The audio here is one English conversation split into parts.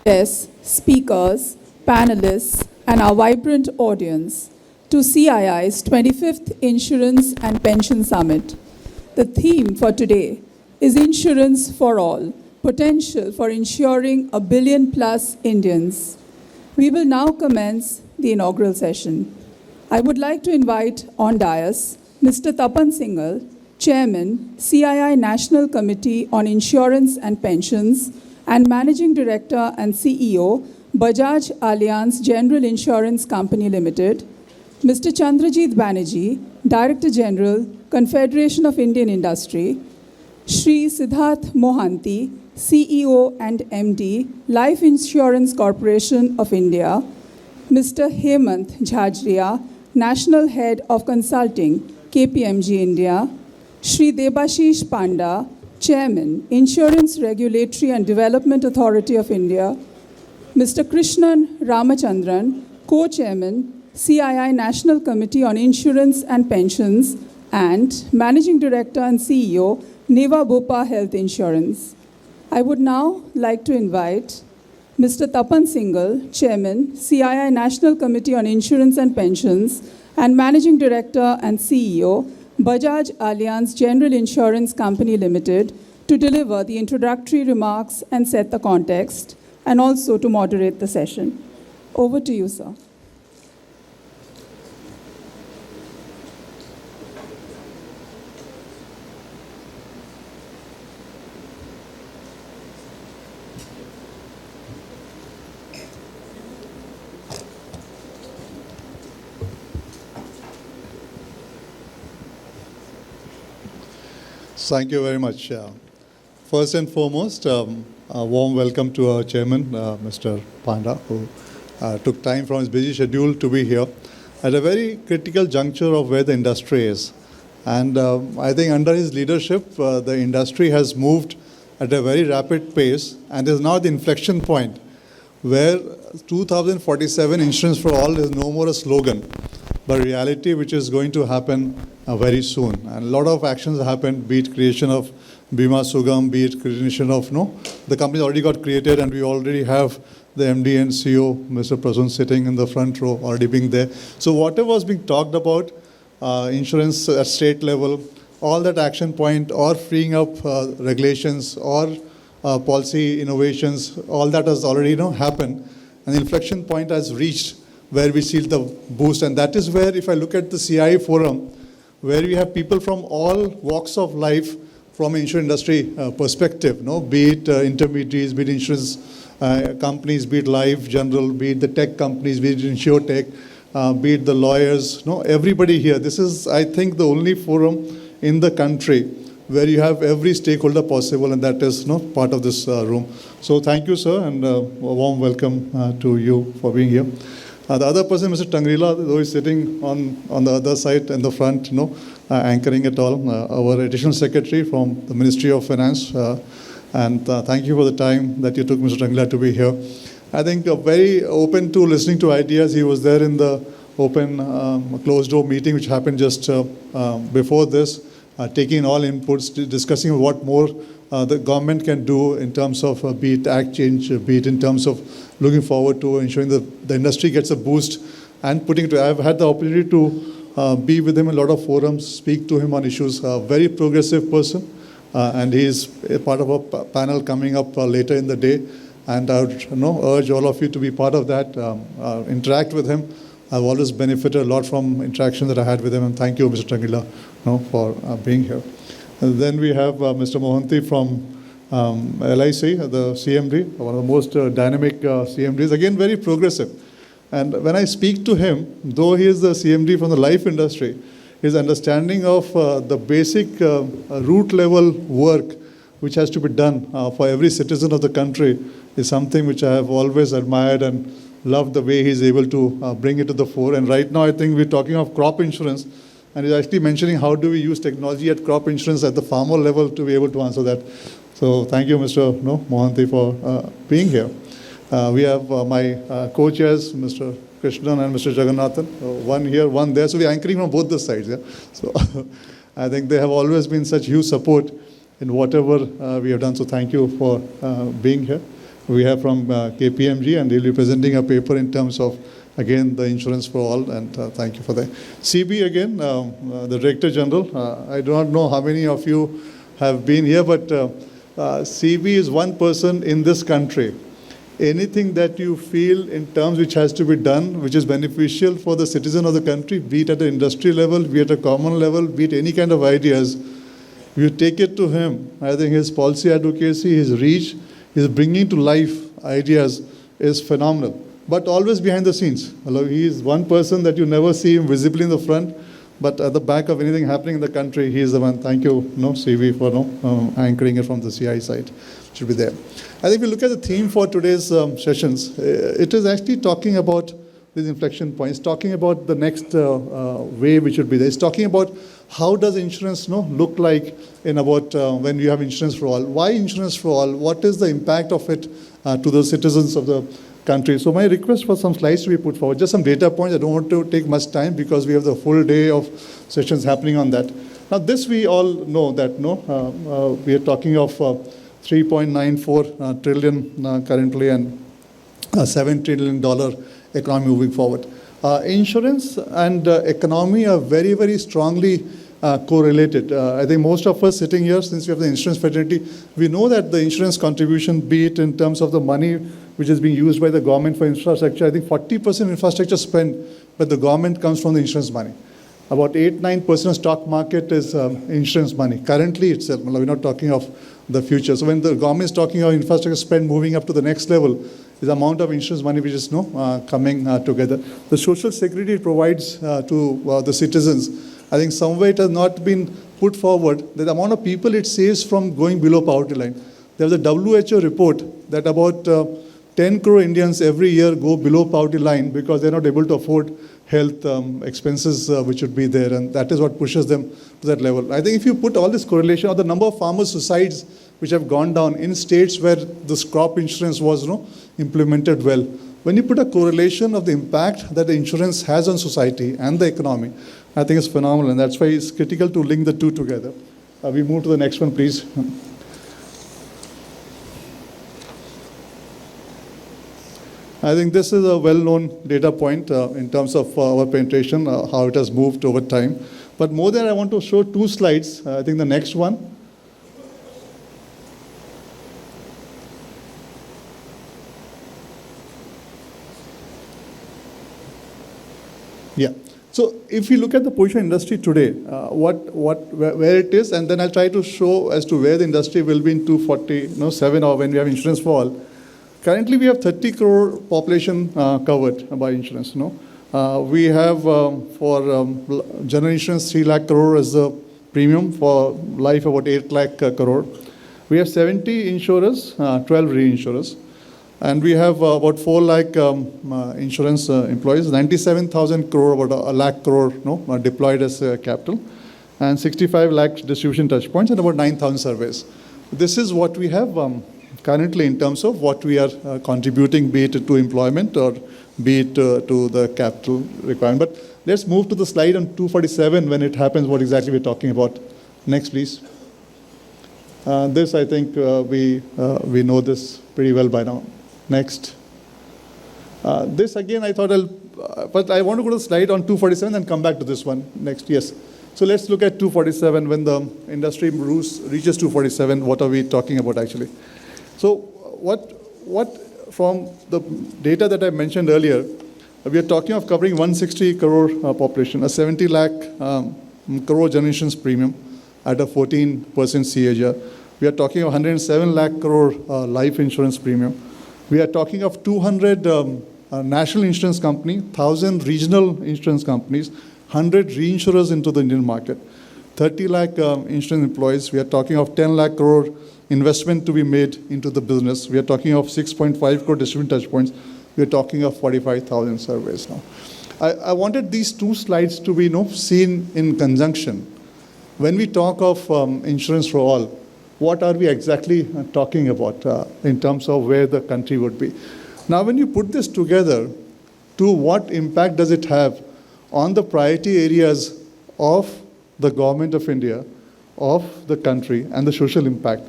guests, speakers, panelists, and our vibrant audience to CII's 25th Insurance and Pension Summit. The theme for today is Insurance for All, Potential for Insuring a Billion Plus Indians. We will now commence the inaugural session. I would like to invite on dais Mr. Tapan Singhal, Chairman, CII National Committee on Insurance and Pensions, and Managing Director and CEO, Bajaj Allianz General Insurance Company Limited, Mr. Chandrajit Banerjee, Director General, Confederation of Indian Industry, Shri Siddharth Mohanty, CEO and MD, Life Insurance Corporation of India, Mr. Hemant Jhajria, National Head of Consulting, KPMG India, Shri Debasish Panda, Chairman, Insurance Regulatory and Development Authority of India, Mr. Krishnan Ramachandran, Co-Chairman, CII National Committee on Insurance and Pensions, and Managing Director and CEO, Neva Bupa Health Insurance. I would now like to invite Mr. Tapan Singhal, Chairman, CII National Committee on Insurance and Pensions, and Managing Director and CEO, Bajaj Allianz General Insurance Company Limited, to deliver the introductory remarks and set the context, and also to moderate the session. Over to you, sir. Thank you very much. First and foremost, a warm welcome to our chairman, Mr. Panda, who took time from his busy schedule to be here at a very critical juncture of where the industry is. And I think under his leadership, the industry has moved at a very rapid pace and is now at the inflection point where 2047 Insurance for All is no more a slogan, but a reality which is going to happen very soon. And a lot of actions have happened, be it creation of Bima Sugam, be it creation of, the company already got created and we already have the MD and CEO, Mr. Prasun, sitting in the front row, already being there. So whatever was being talked about, insurance at state level, all that action point or freeing up regulations or policy innovations, all that has already happened. And the inflection point has reached where we see the boost. And that is where, if I look at the CII forum, where we have people from all walks of life from an insurance industry perspective, be it intermediaries, be it insurance companies, be it life general, be it the tech companies, be it insurtech, be it the lawyers, everybody here. This is, I think, the only forum in the country where you have every stakeholder possible, and that is part of this room. So thank you, sir, and a warm welcome to you for being here. The other person, Mr. Tangrila, though he's sitting on the other side in the front, anchoring it all, our additional secretary from the Ministry of Finance. And thank you for the time that you took, Mr. Tangrila, to be here. I think very open to listening to ideas. He was there in the open closed-door meeting, which happened just before this, taking all inputs, discussing what more the government can do in terms of be it act change, be it in terms of looking forward to ensuring that the industry gets a boost and putting it. I've had the opportunity to be with him in a lot of forums, speak to him on issues. A very progressive person, and he's a part of a panel coming up later in the day. And I would urge all of you to be part of that, interact with him. I've always benefited a lot from interaction that I had with him, and thank you, Mr. Tangila, for being here. And then we have Mr. Mohanty from LIC, the CMD, one of the most dynamic CMDs, again very progressive. And when I speak to him, though he is the CMD from the life industry, his understanding of the basic root level work which has to be done for every citizen of the country is something which I have always admired and loved the way he's able to bring it to the fore. And right now I think we're talking of crop insurance, and he's actually mentioning how do we use technology at crop insurance at the farmer level to be able to answer that. So thank you, Mr. Mohanty, for being here. We have my co-chairs, Mr. Krishnan and Mr. Jagannathan, one here, one there. So we're anchoring from both the sides. Yeah? So I think they have always been such huge support in whatever we have done. So thank you for being here. we have from KPMG, and he'll be presenting a paper in terms of, again, the insurance for all, and thank you for that. CB again, the Director General. I do not know how many of you have been here, but CB is one person in this country. Anything that you feel in terms which has to be done, which is beneficial for the citizen of the country, be it at the industry level, be it at a common level, be it any kind of ideas, you take it to him. I think his policy advocacy, his reach, his bringing to life ideas is phenomenal. But always behind the scenes. He is one person that you never see him visibly in the front, but at the back of anything happening in the country, he is the one. Thank you, CV, for anchoring it from the CI side. Should be there. I think if you look at the theme for today's sessions, it is actually talking about these inflection points, talking about the next wave which should be there. It's talking about how does insurance look like in about when you have insurance for all. Why insurance for all? What is the impact of it to the citizens of the country? So my request for some slides to be put forward, just some data points. I don't want to take much time because we have the full day of sessions happening on that. Now this we all know that we are talking of 3.94 trillion currently and $7 trillion economy moving forward. Insurance and economy are very, very strongly correlated. I think most of us sitting here, since we have the insurance fraternity, we know that the insurance contribution, be it in terms of the money which is being used by the government for infrastructure, I think 40% infrastructure spent by the government comes from the insurance money. About 8-9% of stock market is insurance money. Currently itself, we're not talking of the future. So when the government is talking about infrastructure spend moving up to the next level, is the amount of insurance money which is coming together. The social security it provides to the citizens, I think somewhere it has not been put forward that the amount of people it saves from going below poverty line. There was a WHO report that about 10 crore Indians every year go below poverty line because they're not able to afford health expenses which should be there, and that is what pushes them to that level. I think if you put all this correlation of the number of farmer suicides which have gone down in states where this crop insurance was implemented well, when you put a correlation of the impact that the insurance has on society and the economy, I think it's phenomenal, and that's why it's critical to link the two together. We move to the next one, please. I think this is a well-known data point in terms of our penetration, how it has moved over time. But more than I want to show two slides. I think the next one. Yeah. So if you look at the position industry today, where it is, and then I'll try to show as to where the industry will be in 2047 or when we have insurance for all. Currently, we have 30 crore population covered by insurance. We have for general insurance 3 lakh crore as the premium, for life about 8 lakh crore. We have 70 insurers, 12 reinsurers. And we have about 4 lakh insurance employees, 97,000 crore, about a lakh crore deployed as capital, and 65 lakh distribution touch points and about 9,000 surveys. This is what we have currently in terms of what we are contributing, be it to employment or be it to the capital requirement. But let's move to the slide on 247 when it happens, what exactly we're talking about. Next, please. This, I think, we know this pretty well by now. Next. This, again, I thought but I want to go to the slide on 247 and come back to this one. Next, yes. So let's look at 247. When the industry reaches 247, what are we talking about actually? So what from the data that I mentioned earlier, we are talking of covering 160 crore population, a 70 lakh crore general insurance premium at a 14% CAGR. We are talking of 107 lakh crore life insurance premium. We are talking of 200 national insurance company, 1,000 regional insurance companies, 100 reinsurers into the Indian market, 30 lakh insurance employees. We are talking of 10 lakh crore investment to be made into the business. We are talking of 6.5 crore distribution touch points. We are talking of 45,000 surveys now. I wanted these two slides to be seen in conjunction. When we talk of insurance for all, what are we exactly talking about in terms of where the country would be? Now, when you put this together, to what impact does it have on the priority areas of the government of India, of the country, and the social impact?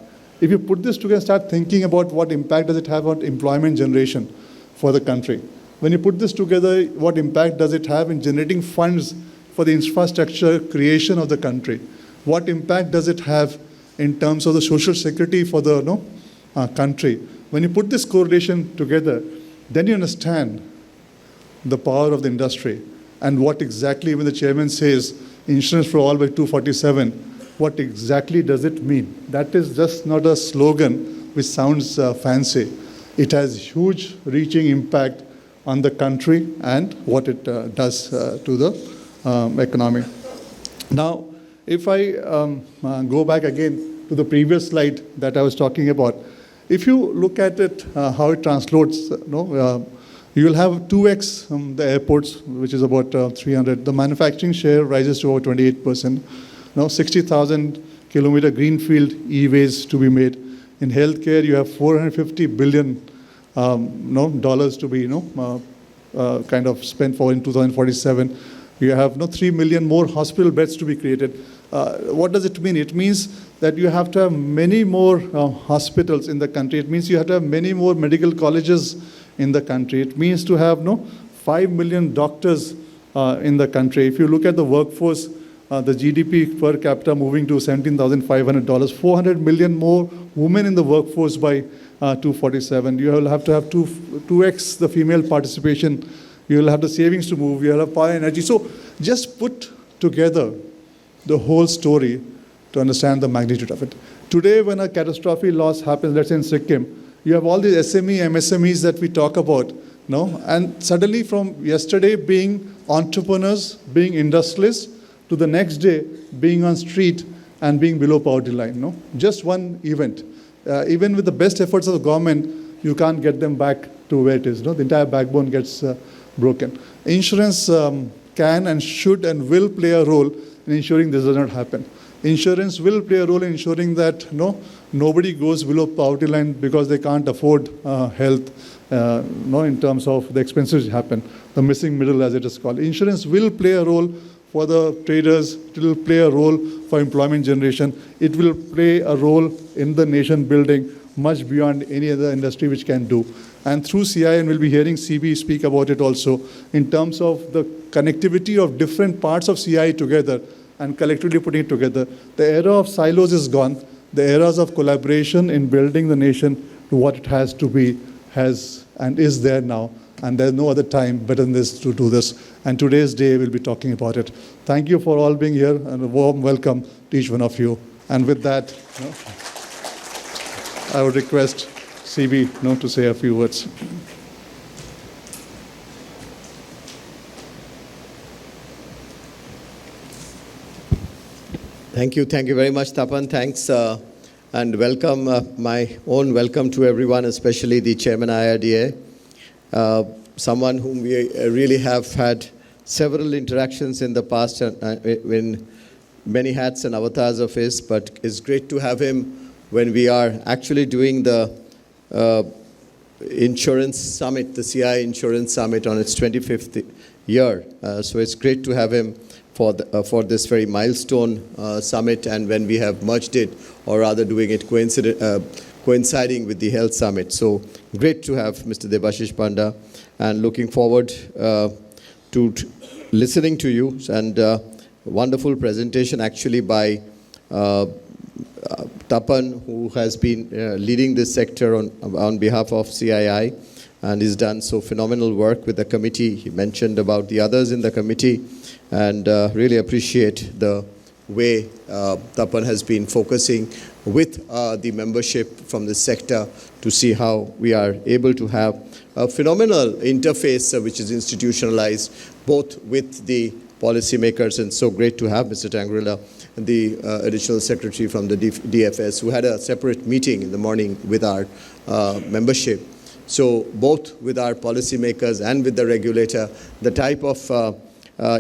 If you put this together, start thinking about what impact does it have on employment generation for the country. When you put this together, what impact does it have in generating funds for the infrastructure creation of the country? What impact does it have in terms of the social security for the country? When you put this correlation together, then you understand the power of the industry and what exactly, when the chairman says insurance for all by 247, what exactly does it mean? That is just not a slogan which sounds fancy. It has huge reaching impact on the country and what it does to the economy. Now, if I go back again to the previous slide that I was talking about, if you look at it, how it translates, you will have 2x the airports, which is about 300. The manufacturing share rises to about 28%. Now 60,000 kilometer greenfield e-ways to be made. In healthcare, you have 450 billion dollars to be kind of spent for in 2047. You have 3 million more hospital beds to be created. What does it mean? It means that you have to have many more hospitals in the country. It means you have to have many more medical colleges in the country. It means to have 5 million doctors in the country. If you look at the workforce, the GDP per capita moving to $17,500, 400 million more women in the workforce by 247. You will have to have 2x the female participation. You will have the savings to move. You will have power energy. So just put together the whole story to understand the magnitude of it. Today, when a catastrophic loss happens, let's say in Sikkim, you have all these SME, MSMEs that we talk about, and suddenly from yesterday being entrepreneurs, being industrialists, to the next day being on street and being below poverty line. Just one event. Even with the best efforts of the government, you can't get them back to where it is. The entire backbone gets broken. Insurance can and should and will play a role in ensuring this does not happen. Insurance will play a role in ensuring that nobody goes below poverty line because they can't afford health, in terms of the expenses happen, the missing middle as it is called. Insurance will play a role for the traders. It will play a role for employment generation. It will play a role in the nation building much beyond any other industry which can do. And through CI, and we'll be hearing CB speak about it also, in terms of the connectivity of different parts of CI together and collectively putting it together. The era of silos is gone. The eras of collaboration in building the nation to what it has to be has and is there now. And there's no other time better than this to do this. And today's day, we'll be talking about it. Thank you for all being here, and a warm welcome to each one of you. And with that, I would request CB to say a few words. Thank you very much, Tapan. Thanks and welcome, my own welcome to everyone, especially the Chairman IRDA. Someone whom we really have had several interactions in the past in many hats and avatars of his, but it's great to have him when we are actually doing the insurance summit, the CI Insurance Summit on its 25th year. So it's great to have him for this very milestone summit, and when we have merged it, or rather doing it coinciding with the Health Summit. So great to have Mr. Debasish Panda, and looking forward to listening to you, and wonderful presentation actually by Tapan, who has been leading this sector on behalf of CII, and he's done so phenomenal work with the committee. He mentioned about the others in the committee, and really appreciate the way Tapan has been focusing with the membership from the sector to see how we are able to have a phenomenal interface which is institutionalized both with the policymakers, and so great to have Mr. Tangrila, the additional secretary from the DFS, who had a separate meeting in the morning with our membership. So both with our policymakers and with the regulator, the type of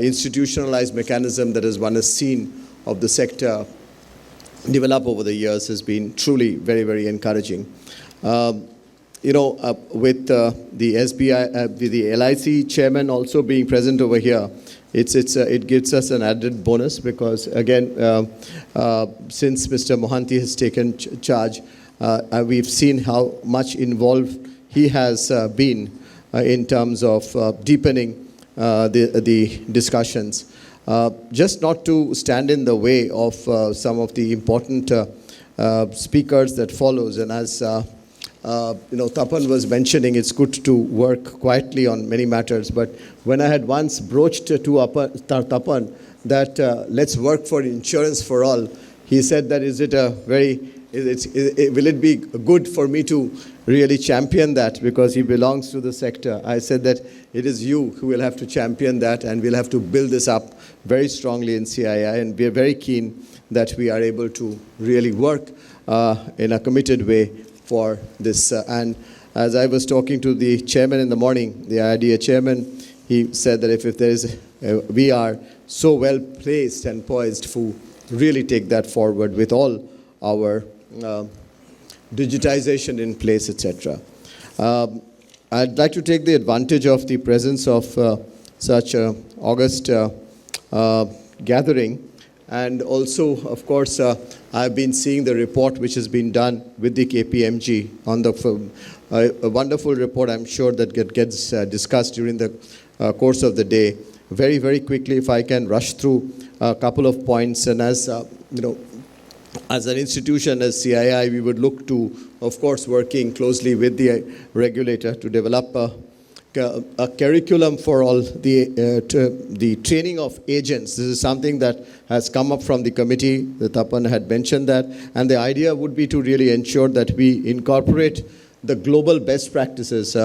institutionalized mechanism that one has seen of the sector develop over the years has been truly very, very encouraging. With the SBI, the LIC chairman also being present over here, it gives us an added bonus, because again, since Mr. Mohanty has taken charge, we've seen how much involved he has been in terms of deepening the discussions. Just not to stand in the way of some of the important speakers that follows, and as Tapan was mentioning, it's good to work quietly on many matters. But when I had once broached to Tapan that let's work for insurance for all, he said that will it be good for me to really champion that, because he belongs to the sector. I said that it is you who will have to champion that, and we'll have to build this up very strongly in CII, and we are very keen that we are able to really work in a committed way for this. And as I was talking to the chairman in the morning, the IRDAI chairman, he said that if there is, we are so well placed and poised to really take that forward with all our digitization in place, etc. I'd like to take the advantage of the presence of such an august gathering. And also, of course, I've been seeing the report which has been done with the KPMG on the film. A wonderful report, I'm sure, that gets discussed during the course of the day. Very, very quickly, if I can rush through a couple of points. And as as an institution, as CII, we would look to, of course, working closely with the regulator to develop a curriculum for all the training of agents. This is something that has come up from the committee. The Tapan had mentioned that. And the idea would be to really ensure that we incorporate the global best practices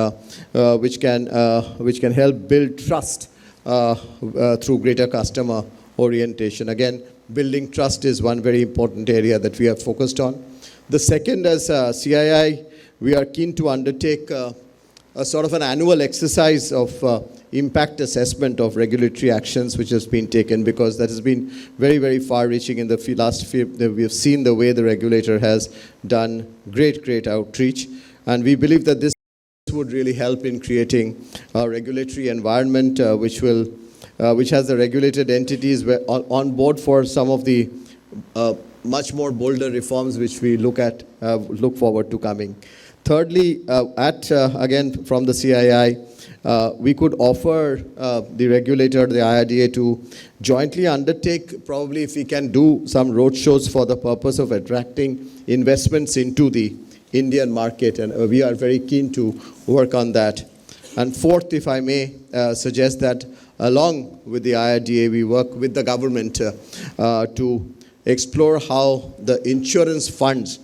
which can help build trust through greater customer orientation. Again, building trust is one very important area that we have focused on. The second, as CII, we are keen to undertake a sort of an annual exercise of impact assessment of regulatory actions which has been taken, because that has been very, very far-reaching in the last few. We have seen the way the regulator has done great outreach, and we believe that this would really help in creating a regulatory environment which has the regulated entities on board for some of the much more bolder reforms which we look forward to coming. Thirdly, again from the CII, we could offer the regulator, the IRDAI, to jointly undertake, probably if we can do some roadshows for the purpose of attracting investments into the Indian market, and we are very keen to work on that. And fourth, if I may suggest that along with the IRDAI, we work with the government to explore how the insurance funds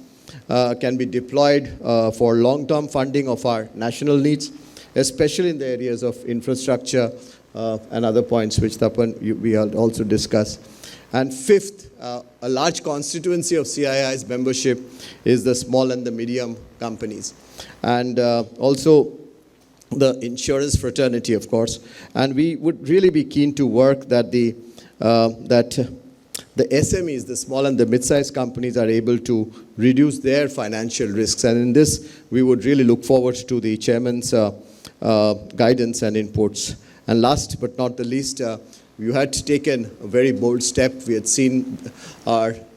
can be deployed for long-term funding of our national needs, especially in the areas of infrastructure and other points which Tapan, we have also discussed. And fifth, a large constituency of CII's membership is the small and the medium companies. And also the insurance fraternity, of course. And we would really be keen to work that the SMEs, the small and the mid-sized companies, are able to reduce their financial risks. And in this, we would really look forward to the chairman's guidance and inputs. And last but not the least, you had taken a very bold step. We had seen the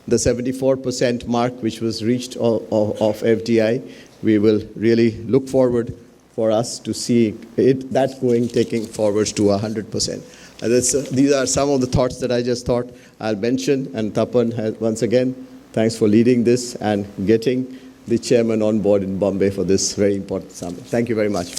74% mark which was reached of FDI. We will really look forward for us to see taking forward to 100%. These are some of the thoughts that I just thought I'll mention. And Tapan, once again, thanks for leading this and getting the chairman on board in Bombay for this very important summit. Thank you very much.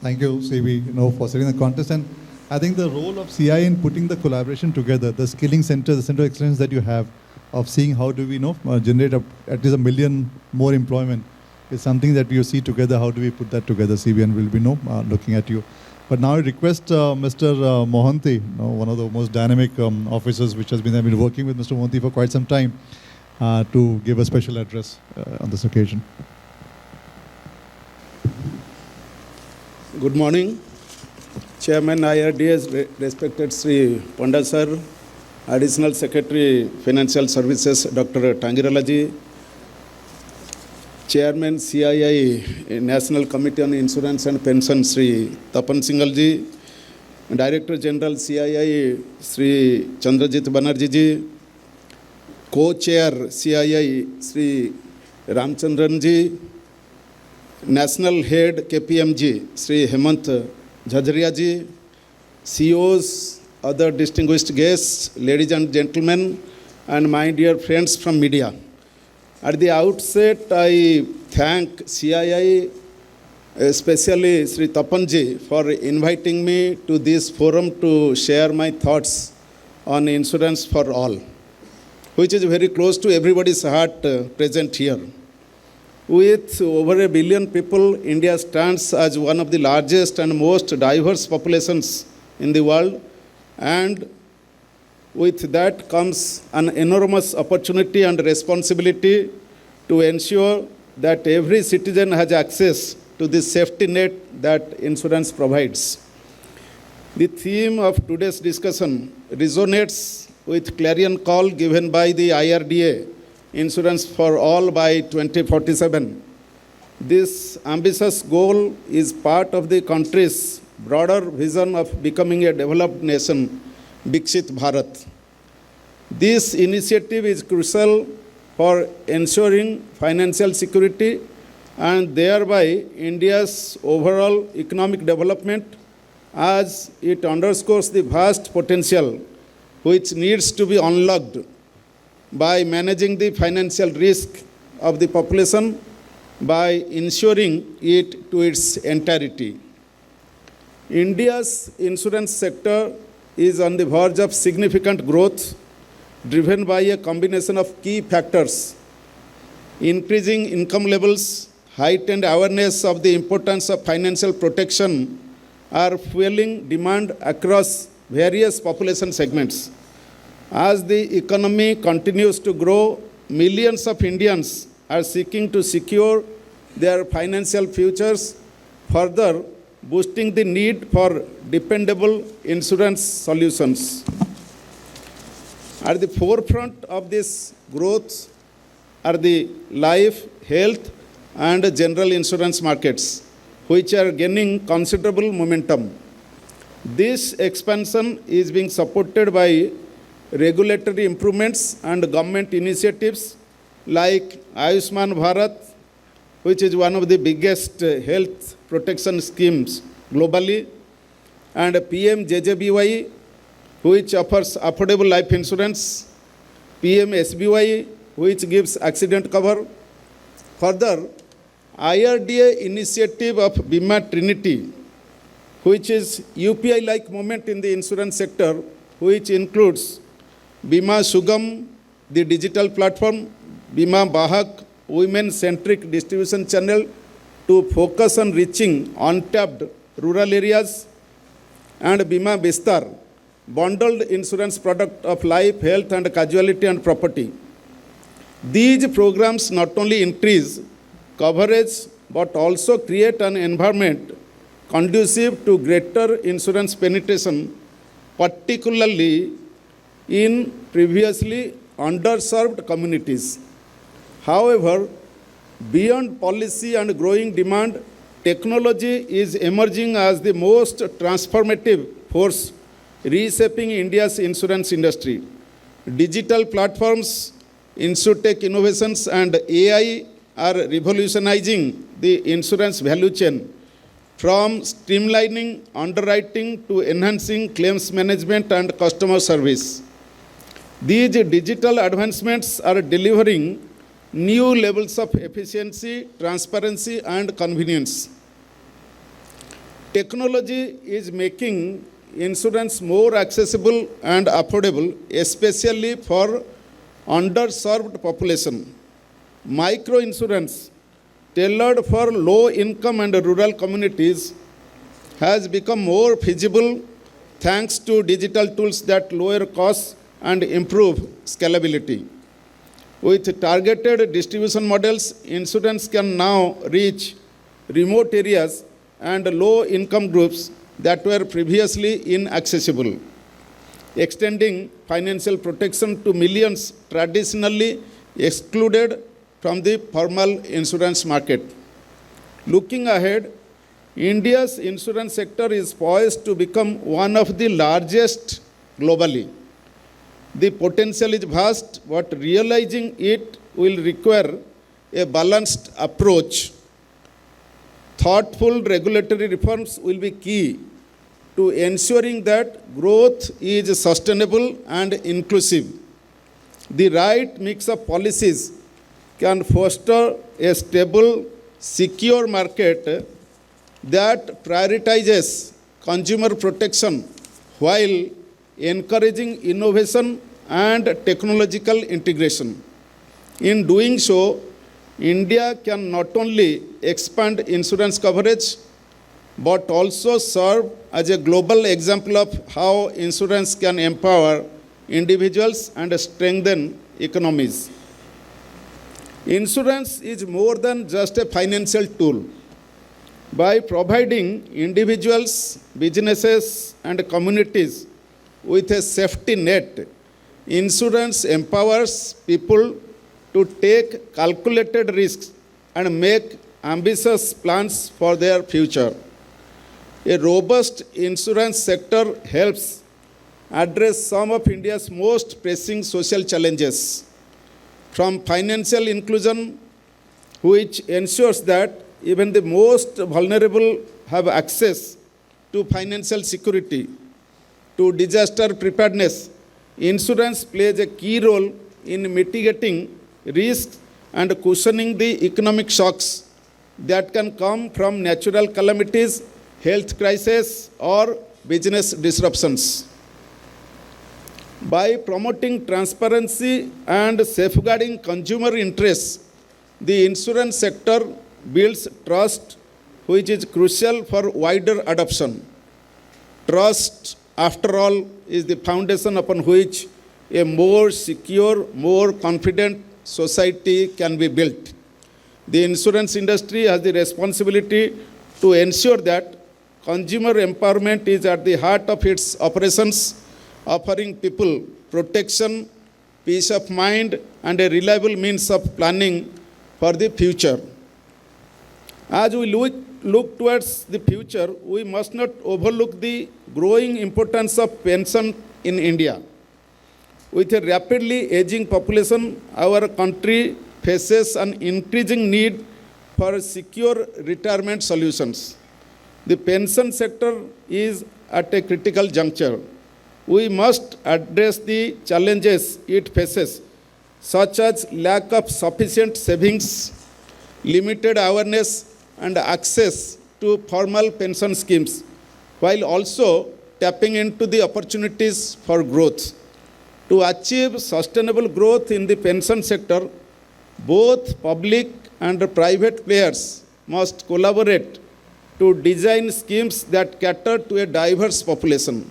Thank you, CB, for setting the contest. And I think the role of CI in putting the collaboration together, the skilling center, the center of excellence that you have, of seeing how do we generate at least 1 million more employment, is something that we see together. How do we put that together, CB? And we'll be looking at you. But now I request Mr. Mohanty, one of the most dynamic officers which has been working with Mr. Mohanty for quite some time, to give a special address on this occasion. Good morning. Chairman IRDAI, respected Shri Panda sir, Additional Secretary Financial Services Dr. Tangiralaji, Chairman CII National Committee on Insurance and Pension Shri Tapan Singhal ji, Director General CII Shri Chandrajit Banerjee ji, Co-Chair CII Shri Ramchandran ji, National Head KPMG Shri Hemant Jhajria ji, CEOs, other distinguished guests, ladies and gentlemen, and my dear friends from media. At the outset, I thank CII, especially Sri Tapanji, for inviting me to this forum to share my thoughts on insurance for all, which is very close to everybody's heart present here. With over 1 billion people, India stands as one of the largest and most diverse populations in the world, and with that comes an enormous opportunity and responsibility to ensure that every citizen has access to the safety net that insurance provides. The theme of today's discussion resonates with clarion call given by the IRDA, Insurance for All by 2047. This ambitious goal is part of the country's broader vision of becoming a developed nation, Viksit Bharat. This initiative is crucial for ensuring financial security and thereby India's overall economic development, as it underscores the vast potential which needs to be unlocked by managing the financial risk of the population by insuring it to its entirety. India's insurance sector is on the verge of significant growth, driven by a combination of key factors: increasing income levels, heightened awareness of the importance of financial protection are fueling demand across various population segments. As the economy continues to grow, millions of Indians are seeking to secure their financial futures, further boosting the need for dependable insurance solutions. At the forefront of this growth are the life, health, and general insurance markets, which are gaining considerable momentum. This expansion is being supported by regulatory improvements and government initiatives like Ayushman Bharat, which is one of the biggest health protection schemes globally, and PMJJBY, which offers affordable life insurance, PMSBY, which gives accident cover. Further, IRDA initiative of Bima Trinity, which is UPI-like movement in the insurance sector, which includes Bima Sugam, the digital platform, Bima Bahak, women-centric distribution channel to focus on reaching untapped rural areas, and Bima Bistar, bundled insurance product of life, health, and casualty and property. These programs not only increase coverage but also create an environment conducive to greater insurance penetration, particularly in previously underserved communities. However, beyond policy and growing demand, technology is emerging as the most transformative force reshaping India's insurance industry. Digital platforms, InsurTech innovations, and AI are revolutionizing the insurance value chain, from streamlining underwriting to enhancing claims management and customer service. These digital advancements are delivering new levels of efficiency, transparency, and convenience. Technology is making insurance more accessible and affordable, especially for underserved population. Microinsurance, tailored for low-income and rural communities, has become more feasible thanks to digital tools that lower costs and improve scalability. With targeted distribution models, insurance can now reach remote areas and low-income groups that were previously inaccessible, extending financial protection to millions traditionally excluded from the formal insurance market. Looking ahead, India's insurance sector is poised to become one of the largest globally. The potential is vast, but realizing it will require a balanced approach. Thoughtful regulatory reforms will be key to ensuring that growth is sustainable and inclusive. The right mix of policies can foster a stable, secure market that prioritizes consumer protection while encouraging innovation and technological integration. In doing so, India can not only expand insurance coverage but also serve as a global example of how insurance can empower individuals and strengthen economies. Insurance is more than just a financial tool. By providing individuals, businesses, and communities with a safety net, insurance empowers people to take calculated risks and make ambitious plans for their future. A robust insurance sector helps address some of India's most pressing social challenges, from financial inclusion, which ensures that even the most vulnerable have access to financial security, to disaster preparedness. Insurance plays a key role in mitigating risks and cushioning the economic shocks that can come from natural calamities, health crises, or business disruptions. By promoting transparency and safeguarding consumer interests, the insurance sector builds trust, which is crucial for wider adoption. Trust, after all, is the foundation upon which a more secure, more confident society can be built. The insurance industry has the responsibility to ensure that consumer empowerment is at the heart of its operations, offering people protection, peace of mind, and a reliable means of planning for the future. As we look towards the future, we must not overlook the growing importance of pension in India. With a rapidly aging population, our country faces an increasing need for secure retirement solutions. The pension sector is at a critical juncture. We must address the challenges it faces, such as lack of sufficient savings, limited awareness, and access to formal pension schemes, while also tapping into the opportunities for growth. To achieve sustainable growth in the pension sector, both public and private players must collaborate to design schemes that cater to a diverse population.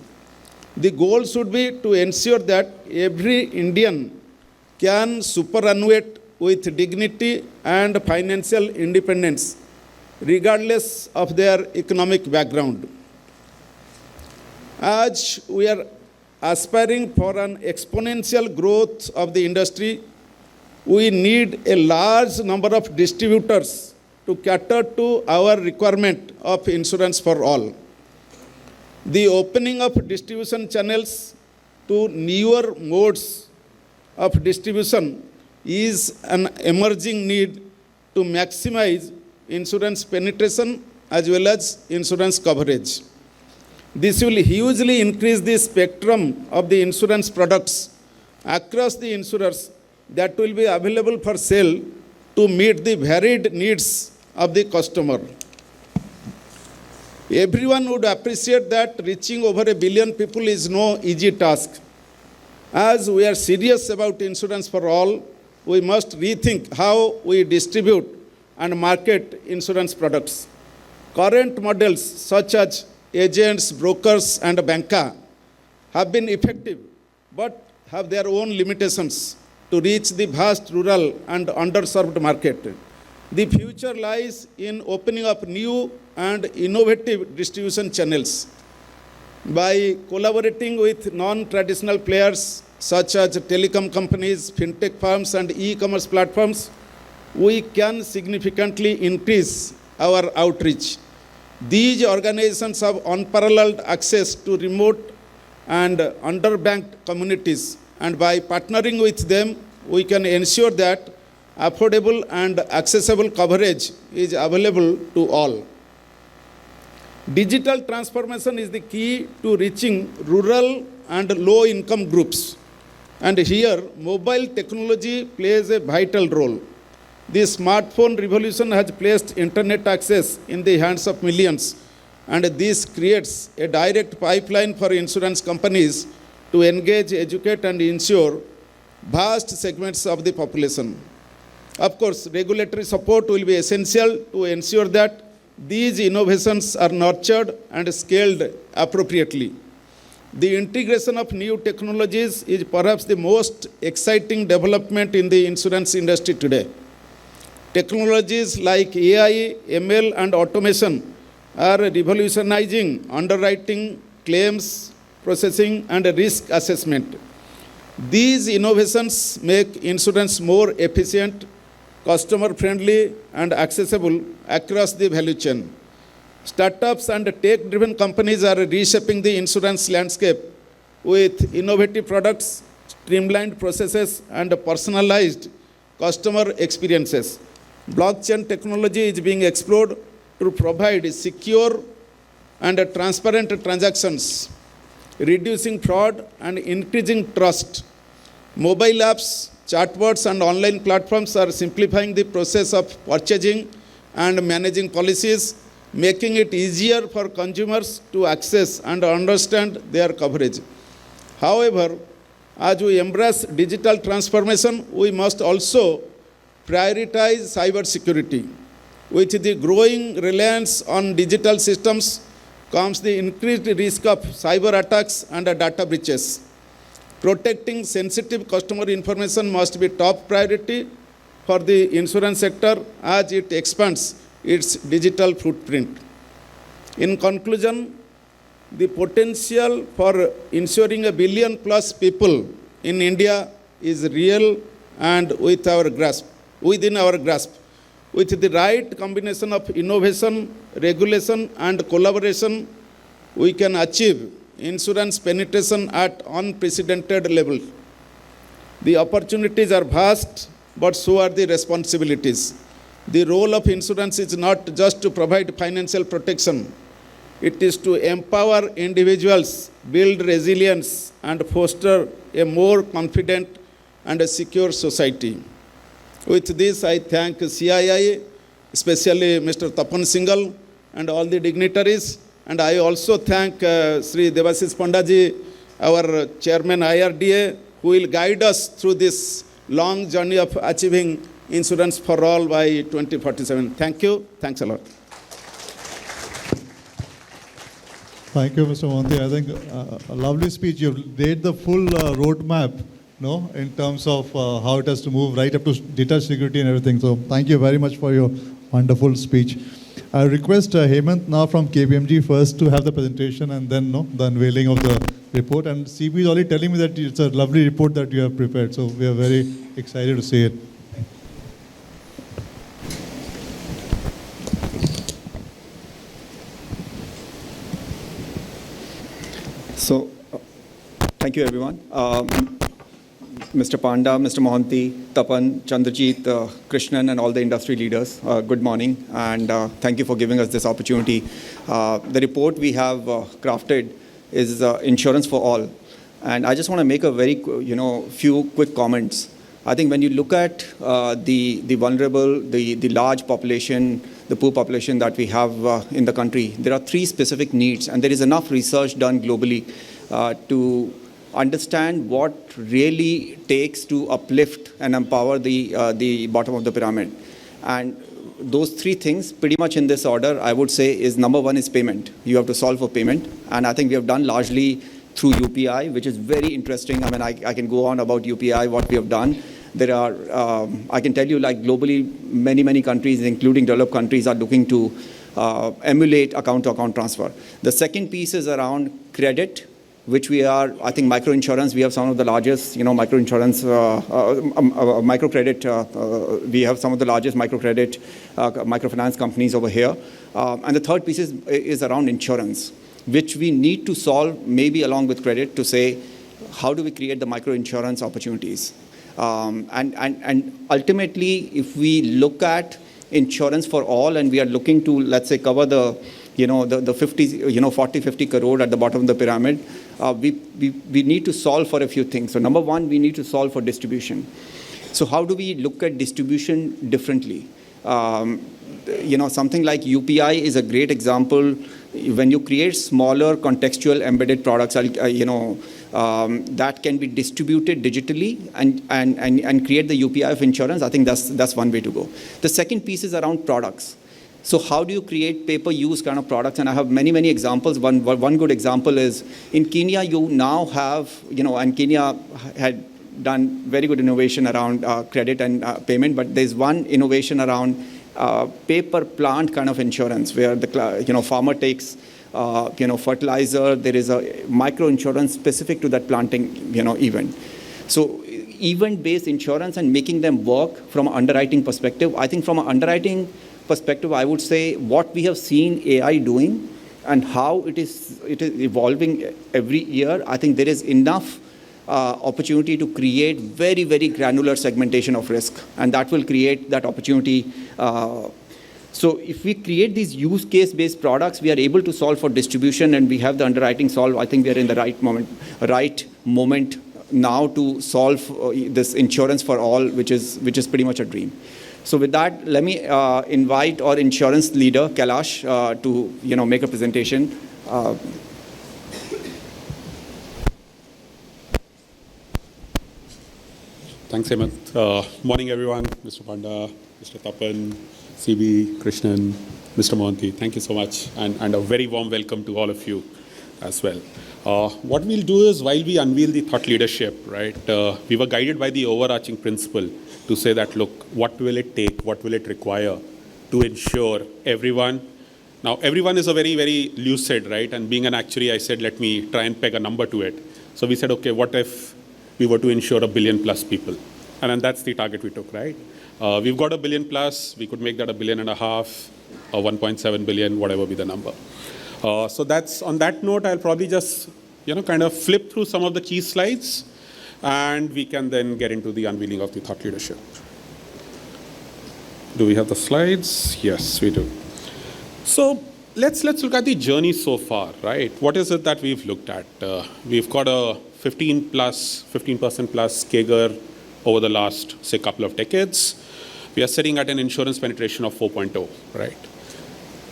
The goal should be to ensure that every Indian can superannuate with dignity and financial independence, regardless of their economic background. As we are aspiring for an exponential growth of the industry, we need a large number of distributors to cater to our requirement of insurance for all. The opening of distribution channels to newer modes of distribution is an emerging need to maximize insurance penetration as well as insurance coverage. This will hugely increase the spectrum of the insurance products across the insurers that will be available for sale to meet the varied needs of the customer. Everyone would appreciate that reaching over 1 billion people is no easy task. As we are serious about insurance for all, we must rethink how we distribute and market insurance products. Current models such as agents, brokers, and banca have been effective but have their own limitations to reach the vast rural and underserved market. The future lies in opening up new and innovative distribution channels. By collaborating with non-traditional players such as telecom companies, fintech firms, and e-commerce platforms, we can significantly increase our outreach. These organizations have unparalleled access to remote and underbanked communities, and by partnering with them, we can ensure that affordable and accessible coverage is available to all. Digital transformation is the key to reaching rural and low-income groups. And here, mobile technology plays a vital role. The smartphone revolution has placed internet access in the hands of millions, and this creates a direct pipeline for insurance companies to engage, educate, and insure vast segments of the population. Of course, regulatory support will be essential to ensure that these innovations are nurtured and scaled appropriately. The integration of new technologies is perhaps the most exciting development in the insurance industry today. Technologies like AI, ML, and automation are revolutionizing underwriting, claims processing, and risk assessment. These innovations make insurance more efficient, customer-friendly, and accessible across the value chain. Startups and tech-driven companies are reshaping the insurance landscape with innovative products, streamlined processes, and personalized customer experiences. Blockchain technology is being explored to provide secure and transparent transactions, reducing fraud and increasing trust. Mobile apps, chatbots, and online platforms are simplifying the process of purchasing and managing policies, making it easier for consumers to access and understand their coverage. However, as we embrace digital transformation, we must also prioritize cybersecurity. With the growing reliance on digital systems comes the increased risk of cyber attacks and data breaches. Protecting sensitive customer information must be top priority for the insurance sector as it expands its digital footprint. In conclusion, the potential for insuring 1 billion plus people in India is real and within our grasp. With the right combination of innovation, regulation, and collaboration, we can achieve insurance penetration at unprecedented level. The opportunities are vast, but so are the responsibilities. The role of insurance is not just to provide financial protection. It is to empower individuals, build resilience, and foster a more confident and a secure society. With this, I thank CII, especially Mr. Tapan Singhal, and all the dignitaries. And I also thank Shri Debasish Panda ji, our chairman IRDA, who will guide us through this long journey of achieving insurance for all by 2047. Thank you. Thanks a lot. Thank you, Mr. Mohanty. I think a lovely speech. You've laid the full roadmap, in terms of how it has to move right up to data security and everything. So thank you very much for your wonderful speech. I request Hemant now from KPMG first to have the presentation and then the unveiling of the report. And CB is already telling me that it's a lovely report that you have prepared. So we are very excited to see it. So, thank you everyone. Mr. Panda, Mr. Mohanty, Tapan, Chandrajit, Krishnan, and all the industry leaders, good morning, and thank you for giving us this opportunity. The report we have crafted is Insurance for All, and I just want to make a very, few quick comments. I think when you look at the vulnerable, the large population, the poor population that we have in the country, there are 3 specific needs, and there is enough research done globally to understand what really takes to uplift and empower the bottom of the pyramid. And those 3 things, pretty much in this order, I would say is number 1 is payment. You have to solve for payment. And I think we have done largely through UPI, which is very interesting. I mean, I can go on about UPI, what we have done. There are, I can tell you, like globally, many countries, including developed countries, are looking to emulate account-to-account transfer. The second piece is around credit which we are, I think, microinsurance, we have some of the largest, microinsurance, microcredit, we have some of the largest microcredit, microfinance companies over here. And the third piece is around insurance, which we need to solve, maybe along with credit, to say, how do we create the microinsurance opportunities? And ultimately, if we look at insurance for all, and we are looking to, let's say, cover the 40, 50 crore at the bottom of the pyramid, we need to solve for a few things. So number one, we need to solve for distribution. So how do we look at distribution differently? Something like UPI is a great example. When you create smaller contextual embedded products, that can be distributed digitally and create the UPI of insurance, I think that's one way to go. The second piece is around products. So how do you create pay-per-use kind of products? And I have many, many examples. One good example is in Kenya, you now have, and Kenya had done very good innovation around credit and payment, but there's one innovation around pay-per-plant kind of insurance where the farmer takes fertilizer. There is a micro-insurance specific to that planting event. So event-based insurance and making them work from an underwriting perspective. I think from an underwriting perspective, I would say what we have seen AI doing and how it is evolving every year, I think there is enough opportunity to create very, very granular segmentation of risk, and that will create that opportunity. So if we create these use case-based products, we are able to solve for distribution, and we have the underwriting solved. I think we are in the right moment now to solve this insurance for all, which is pretty much a dream. So with that, let me invite our insurance leader, Kailash, to make a presentation. Thanks, Hemant. Morning, everyone. Mr. Panda, Mr. Tapan, CB, Krishnan, Mr. Mohanty. Thank you so much, and a very warm welcome to all of you as well. What we'll do is, while we unveil the thought leadership, right, we were guided by the overarching principle to say that, look, what will it take, what will it require to ensure everyone. Now, everyone is a very, very lucid, right? And being an actuary, I said, let me try and peg a number to it. So we said, okay, what if we were to insure 1 billion plus people? And then that's the target we took, right? We've got 1 billion plus, we could make that 1.5 billion, or 1.7 billion, whatever be the number. So that's, on that note, I'll probably just, kind of flip through some of the key slides, and we can then get into the unveiling of the thought leadership. Do we have the slides? Yes, we do. So let's look at the journey so far, right? What is it that we've looked at? We've got a 15% plus CAGR over the last, say, couple of decades. We are sitting at an insurance penetration of 4.0, right?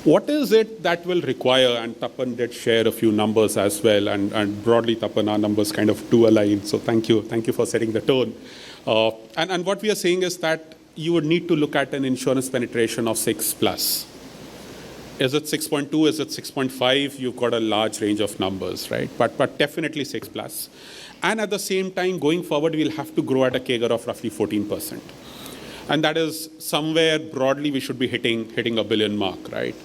What is it that will require, and Tapan did share a few numbers as well, and broadly, Tapan, our numbers kind of do align, so thank you for setting the tone. And what we are saying is that you would need to look at an insurance penetration of 6 plus. Is it 6.2, is it 6.5? You've got a large range of numbers, right? But definitely 6 plus. And at the same time, going forward, we'll have to grow at a CAGR of roughly 14%. And that is somewhere broadly we should be hitting a billion mark, right?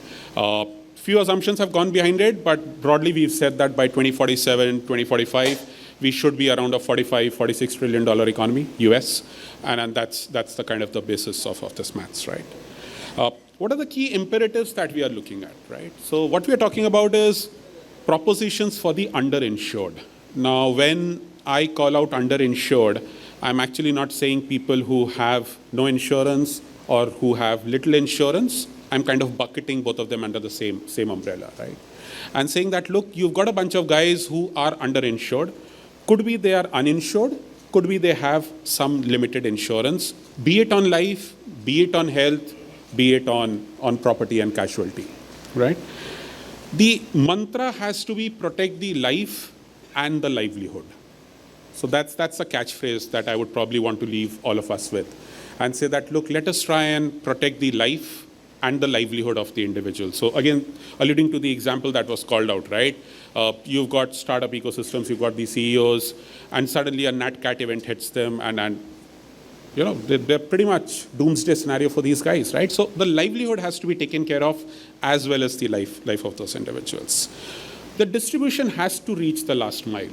Few assumptions have gone behind it, but broadly we've said that by 2047, 2045, we should be around a $46 trillion economy, US, and that's the kind of the basis of this maths, right? What are the key imperatives that we are looking at, right? So what we are talking about is propositions for the underinsured. Now, when I call out underinsured, I'm actually not saying people who have no insurance or who have little insurance. I'm kind of bucketing both of them under the same umbrella, right? And saying that, look, you've got a bunch of guys who are underinsured. Could be they are uninsured. Could be they have some limited insurance, be it on life, be it on health, be it on property and casualty, right? The mantra has to be protect the life and the livelihood. So that's a catchphrase that I would probably want to leave all of us with and say that, look, let us try and protect the life and the livelihood of the individual. So again, alluding to the example that was called out, right? You've got startup ecosystems, you've got the CEOs, and suddenly a Nat Cat event hits them, and they're pretty much doomsday scenario for these guys, right? So the livelihood has to be taken care of as well as the life of those individuals. the distribution has to reach the last mile.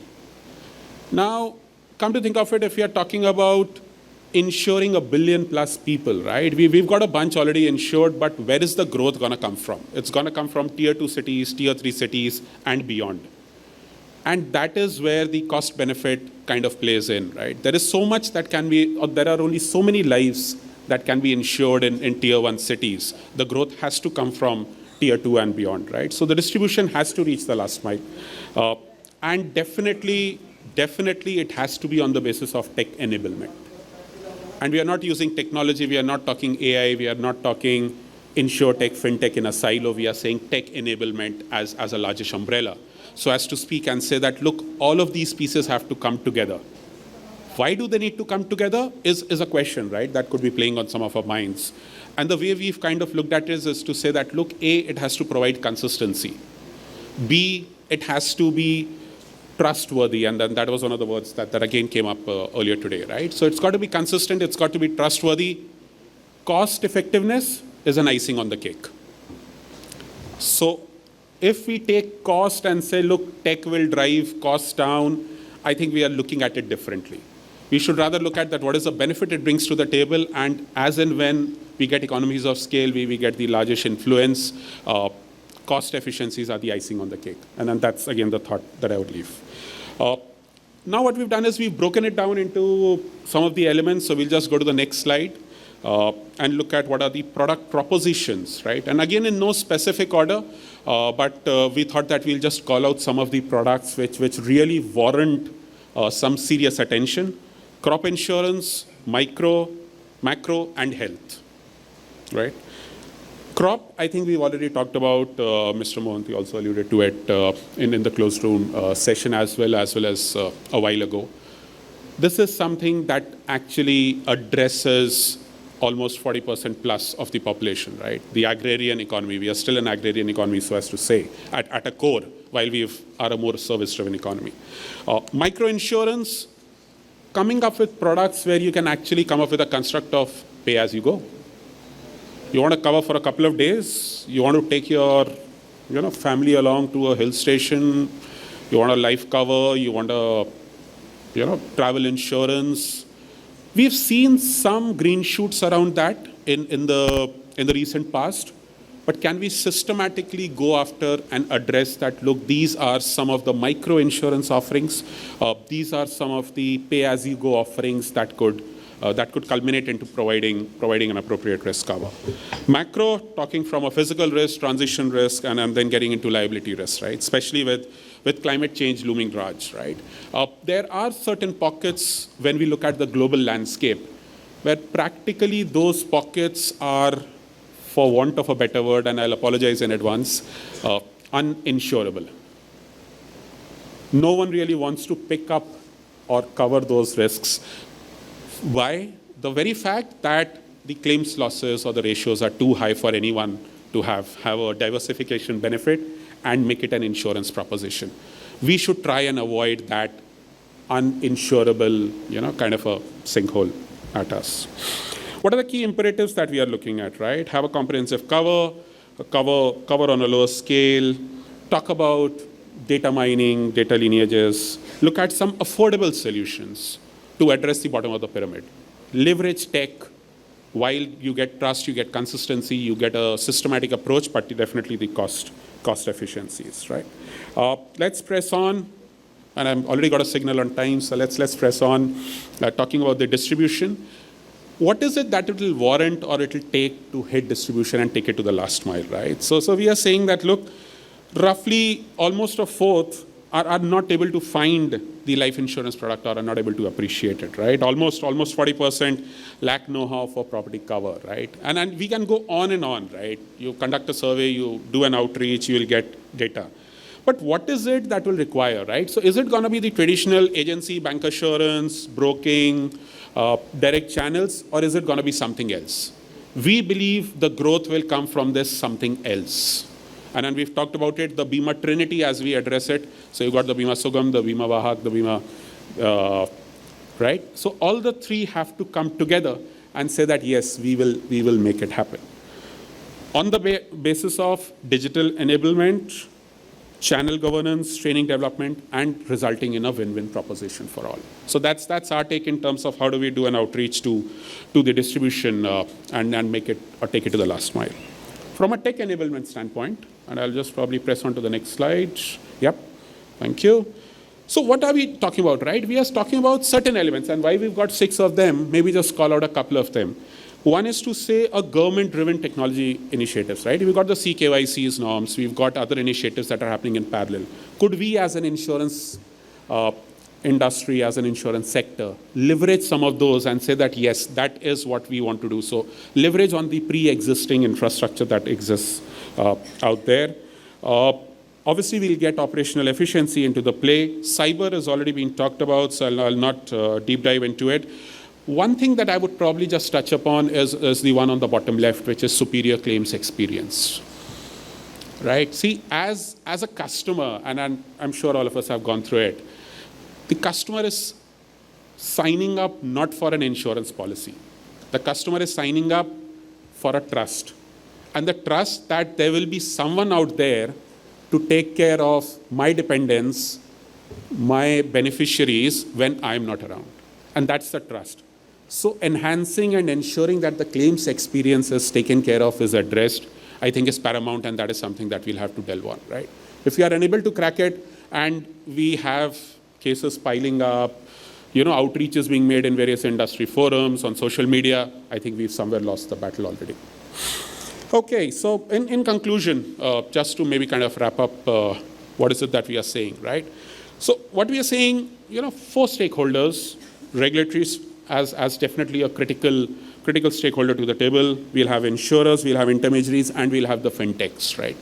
Now, come to think of it, if we are talking about insuring 1 billion plus people, right? We've got a bunch already insured, but where is the growth going to come from? It's going to come from tier 2 cities, tier 3 cities, and beyond. And that is where the cost benefit kind of plays in, right? There is so much that can be, or there are only so many lives that can be insured in tier 1 cities. The growth has to come from tier 2 and beyond, right? So the distribution has to reach the last mile. And definitely it has to be on the basis of tech enablement. And we are not using technology, we are not talking AI, we are not talking insurtech, fintech in a silo, we are saying tech enablement as a largish umbrella. So as to speak and say that, look, all of these pieces have to come together. Why do they need to come together is a question, right? That could be playing on some of our minds. And the way we've kind of looked at it is to say that, look, A, it has to provide consistency. B, it has to be trustworthy. And then that was one of the words that again came up earlier today, right? So it's got to be consistent, it's got to be trustworthy. Cost effectiveness is an icing on the cake. So if we take cost and say, look, tech will drive costs down, I think we are looking at it differently. We should rather look at that, what is the benefit it brings to the table, and as and when we get economies of scale, we get the largest influence, cost efficiencies are the icing on the cake. And then that's, again, the thought that I would leave. Now what we've done is we've broken it down into some of the elements, so we'll just go to the next slide and look at what are the product propositions, right? And again, in no specific order, but we thought that we'll just call out some of the products which really warrant some serious attention. Crop insurance, micro, macro, and health, right? Crop, I think we've already talked about, Mr. Mohanty also alluded to it in the closed room session as well as a while ago. This is something that actually addresses almost 40% plus of the population, right? The agrarian economy, we are still an agrarian economy, so as to say, at a core, while we are a more service-driven economy. Microinsurance, coming up with products where you can actually come up with a construct of pay as you go. You want to cover for a couple of days, you want to take your family along to a hill station, you want a life cover, you want a travel insurance. We've seen some green shoots around that in the recent past, but can we systematically go after and address that? Look, these are some of the micro insurance offerings. These are some of the pay-as-you-go offerings that could culminate into providing an appropriate risk cover. Macro, talking from a physical risk, transition risk, and then getting into liability risk, right? Especially with climate change looming large, right? There are certain pockets when we look at the global landscape where practically those pockets are, for want of a better word, and I'll apologize in advance, uninsurable. No one really wants to pick up or cover those risks. Why? The very fact that the claims losses or the ratios are too high for anyone to have a diversification benefit and make it an insurance proposition. We should try and avoid that uninsurable, kind of a sinkhole at us. What are the key imperatives that we are looking at, right? Have a comprehensive cover on a lower scale, talk about data mining, data lineages, look at some affordable solutions to address the bottom of the pyramid. Leverage tech. While you get trust, you get consistency, you get a systematic approach, but definitely the cost efficiencies, right? Let's press on, and I've already got a signal on time, so let's press on, talking about the distribution. What is it that it will warrant or it will take to hit distribution and take it to the last mile, right? So we are saying that, look, roughly almost a fourth are not able to find the life insurance product or are not able to appreciate it, right? Almost 40% lack know-how for property cover, right? And we can go on and on, right? You conduct a survey, you do an outreach, you will get data. But what is it that will require, right? So is it going to be the traditional agency, bancassurance, broking, direct channels, or is it going to be something else? We believe the growth will come from this something else. And then we've talked about it, the Bima Trinity as we address it. So you've got the Bima Sugam, the Bima Vahak, the Bima, right? So all the three have to come together and say that, yes, we will make it happen. On the basis of digital enablement, channel governance, training development, and resulting in a win-win proposition for all. So that's our take in terms of how do we do an outreach to the distribution and make it or take it to the last mile. From a tech enablement standpoint, and I'll just probably press on to the next slide. Yep, thank you. So what are we talking about, right? We are talking about certain elements, and why we've got 6 of them, maybe just call out a couple of them. One is to say a government-driven technology initiatives, right? We've got the CKYC's norms. We've got other initiatives that are happening in parallel. Could we, as an insurance industry, as an insurance sector, leverage some of those and say that, yes, that is what we want to do? So leverage on the pre-existing infrastructure that exists out there. Obviously, we'll get operational efficiency into the play. Cyber has already been talked about, so I'll not deep dive into it. One thing that I would probably just touch upon is the one on the bottom left, which is superior claims experience. Right? See, as a customer, and I'm sure all of us have gone through it, the customer is signing up not for an insurance policy. The customer is signing up for a trust. And the trust that there will be someone out there to take care of my dependents, my beneficiaries, when I'm not around. And that's the trust. So enhancing and ensuring that the claims experience is taken care of, is addressed, I think is paramount, and that is something that we'll have to delve on, right? If we are unable to crack it and we have cases piling up, outreaches being made in various industry forums, on social media, I think we've somewhere lost the battle already. Okay, so in conclusion, just to maybe kind of wrap up, what is it that we are saying, right? So what we are saying, 4 stakeholders, regulatory as definitely a critical stakeholder to the table. We'll have insurers, we'll have intermediaries, and we'll have the fintechs, right?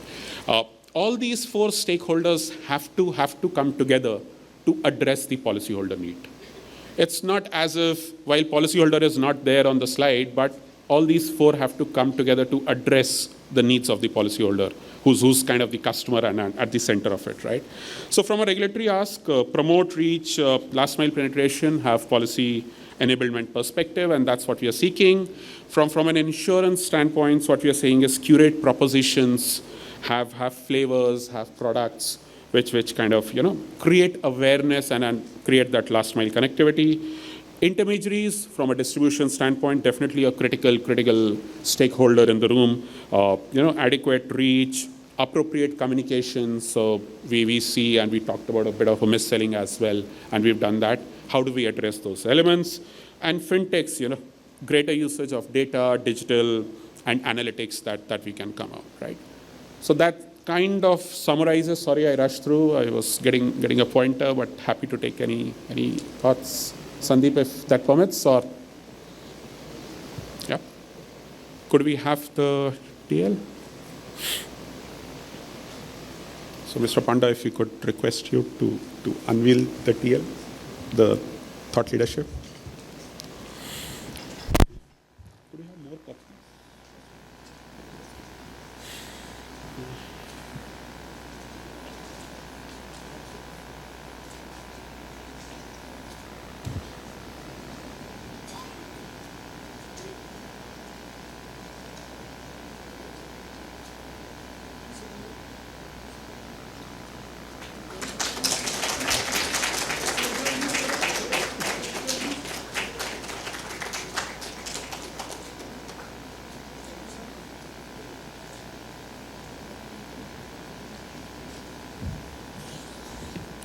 All these 4 stakeholders have to come together to address the policyholder need. It's not as if, while policyholder is not there on the slide, but all these 4 have to come together to address the needs of the policyholder, who's kind of the customer and at the center of it, right? So from a regulatory ask, promote, reach, last mile penetration, have policy enablement perspective, and that's what we are seeking. From an insurance standpoint, what we are saying is curate propositions, have flavors, have products, which kind of, create awareness and create that last mile connectivity. Intermediaries, from a distribution standpoint, definitely a critical stakeholder in the room. Adequate reach, appropriate communication. So we see, and we talked about a bit of a mis-selling as well, and we've done that. How do we address those elements? And fintechs, greater usage of data, digital, and analytics that we can come out, right? So that kind of summarizes. Sorry, I rushed through. I was getting a pointer, but happy to take any thoughts. Sandeep, if that permits, or yeah, could we have the TL? So, Mr. Panda, if we could request you to unveil the TL, the thought leadership. Could we have more copies?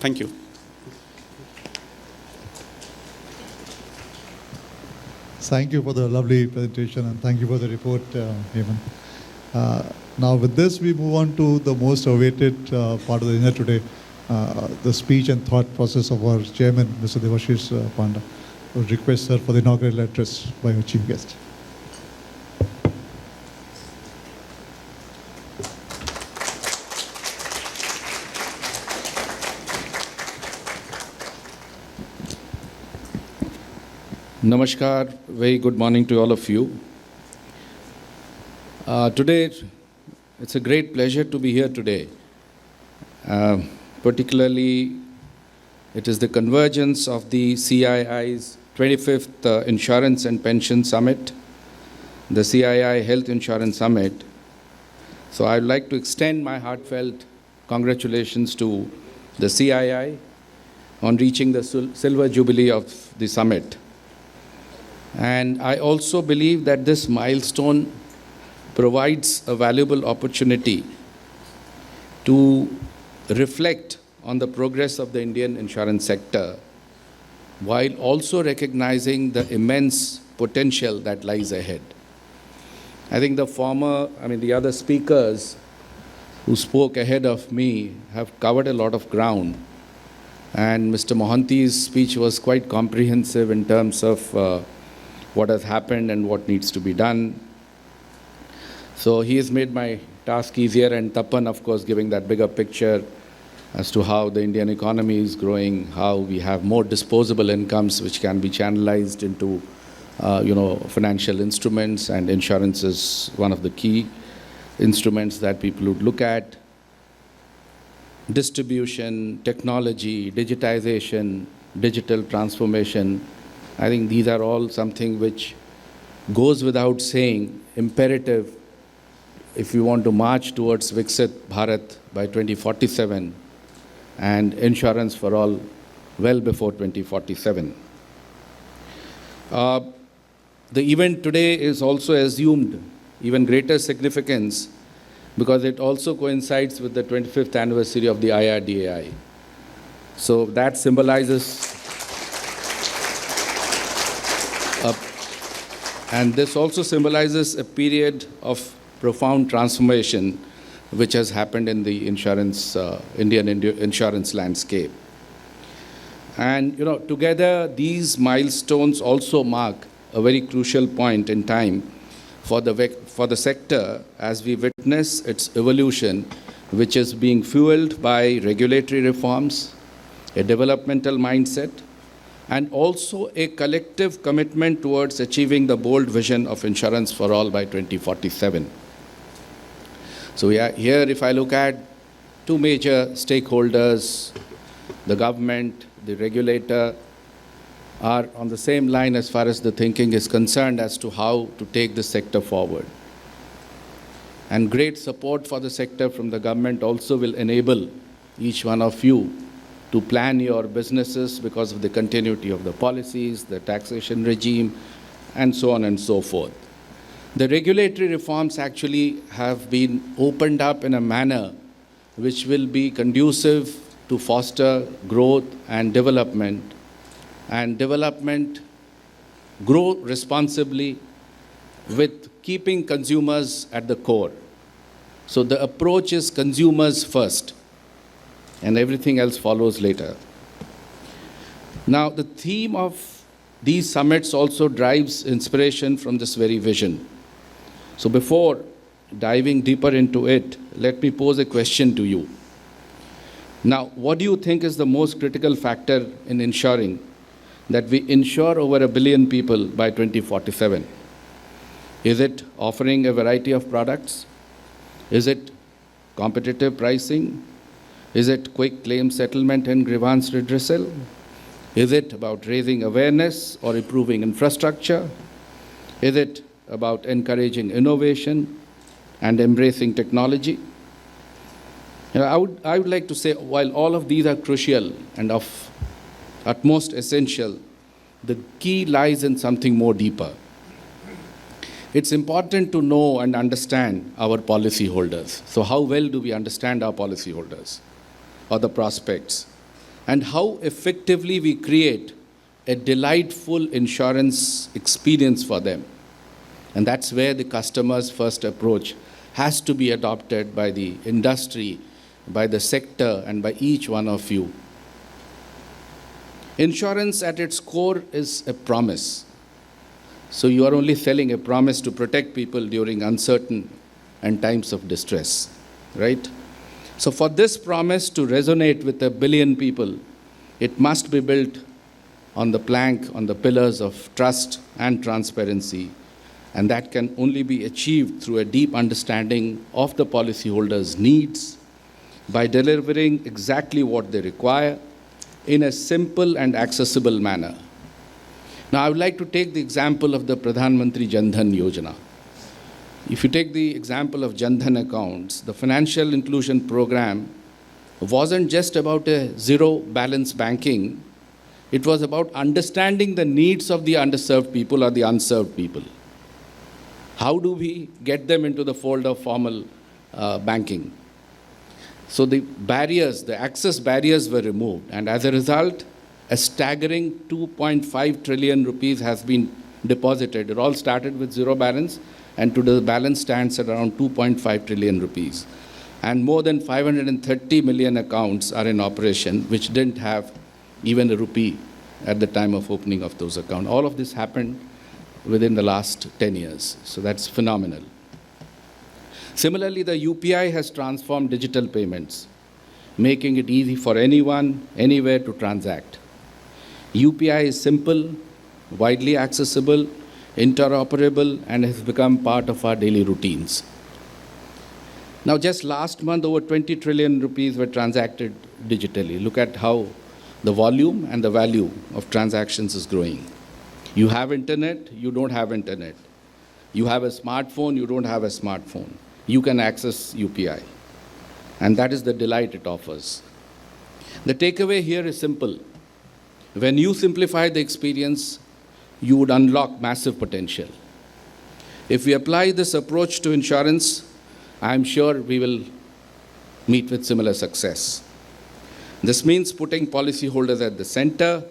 Thank you. Thank you for the lovely presentation, and thank you for the report, Hemant. Now with this, we move on to the most awaited part of the dinner today, the speech and thought process of our chairman, Mr. Debasish Panda. I would request, sir, for the inaugural address by our chief guest. Namaskar, very good morning to all of you. Today, it's a great pleasure to be here today. Particularly, it is the convergence of the CII's 25th Insurance and Pension Summit, the CII Health Insurance Summit. So I'd like to extend my heartfelt congratulations to the CII on reaching the silver jubilee of the summit. And I also believe that this milestone provides a valuable opportunity to reflect on the progress of the Indian insurance sector, while also recognizing the immense potential that lies ahead. I think the other speakers who spoke ahead of me have covered a lot of ground. And Mr. Mohanty's speech was quite comprehensive in terms of what has happened and what needs to be done. So he has made my task easier, and Tapan, of course, giving that bigger picture as to how the Indian economy is growing, how we have more disposable incomes which can be channelized into financial instruments, and insurance is one of the key instruments that people would look at. Distribution, technology, digitization, digital transformation, I think these are all something which goes without saying, imperative if we want to march towards Viksit Bharat by 2047 and insurance for all well before 2047. The event today is also assumed even greater significance because it also coincides with the 25th anniversary of the IRDAI. So that symbolizes, and this also symbolizes a period of profound transformation which has happened in the Indian insurance landscape. And together these milestones also mark a very crucial point in time for the sector as we witness its evolution, which is being fueled by regulatory reforms, a developmental mindset, and also a collective commitment towards achieving the bold vision of insurance for all by 2047. So here, if I look at two major stakeholders, the government, the regulator, are on the same line as far as the thinking is concerned as to how to take the sector forward. And great support for the sector from the government also will enable each one of you to plan your businesses because of the continuity of the policies, the taxation regime, and so on and so forth. The regulatory reforms actually have been opened up in a manner which will be conducive to foster growth and development grow responsibly with keeping consumers at the core. So the approach is consumers first, and everything else follows later. Now, the theme of these summits also drives inspiration from this very vision. So before diving deeper into it, let me pose a question to you. Now, what do you think is the most critical factor in ensuring that we insure over 1 billion people by 2047? Is it offering a variety of products? Is it competitive pricing? Is it quick claim settlement and grievance redressal? Is it about raising awareness or improving infrastructure? Is it about encouraging innovation and embracing technology? I would like to say, while all of these are crucial and of utmost essential, the key lies in something more deeper. It's important to know and understand our policyholders. So how well do we understand our policyholders or the prospects? And how effectively we create a delightful insurance experience for them. And that's where the customer's first approach has to be adopted by the industry, by the sector, and by each one of you. Insurance at its core is a promise. So you are only selling a promise to protect people during uncertain and times of distress, right? So for this promise to resonate with 1 billion people, it must be built on the pillars of trust and transparency. And that can only be achieved through a deep understanding of the policyholders' needs by delivering exactly what they require in a simple and accessible manner. Now, I would like to take the example of the Pradhan Mantri Jan Dhan Yojana. If you take the example of Jan Dhan accounts, the financial inclusion program wasn't just about a zero balance banking. It was about understanding the needs of the underserved people or the unserved people. How do we get them into the fold of formal banking? So the barriers, the access barriers were removed, and as a result, a staggering 2.5 trillion rupees has been deposited. It all started with zero balance, and today the balance stands at around 2.5 trillion rupees. And more than 530 million accounts are in operation, which didn't have even a rupee at the time of opening of those accounts. All of this happened within the last 10 years. So that's phenomenal. Similarly, the UPI has transformed digital payments, making it easy for anyone, anywhere to transact. UPI is simple, widely accessible, interoperable, and has become part of our daily routines. Now, just last month, over 20 trillion rupees were transacted digitally. Look at how the volume and the value of transactions is growing. You have internet, you don't have internet. You have a smartphone, you don't have a smartphone. You can access UPI. And that is the delight it offers. The takeaway here is simple. When you simplify the experience, you would unlock massive potential. If we apply this approach to insurance, I'm sure we will meet with similar success. This means putting policyholders at the center,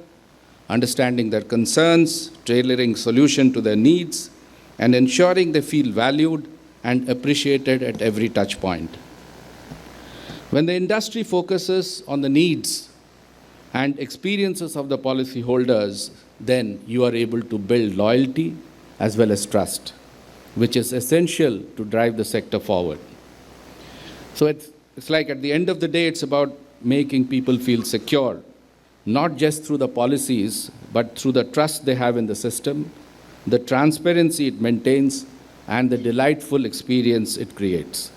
understanding their concerns, tailoring solution to their needs, and ensuring they feel valued and appreciated at every touch point. When the industry focuses on the needs and experiences of the policyholders, then you are able to build loyalty as well as trust, which is essential to drive the sector forward. So it's like at the end of the day, it's about making people feel secure, not just through the policies, but through the trust they have in the system, the transparency it maintains, and the delightful experience it creates.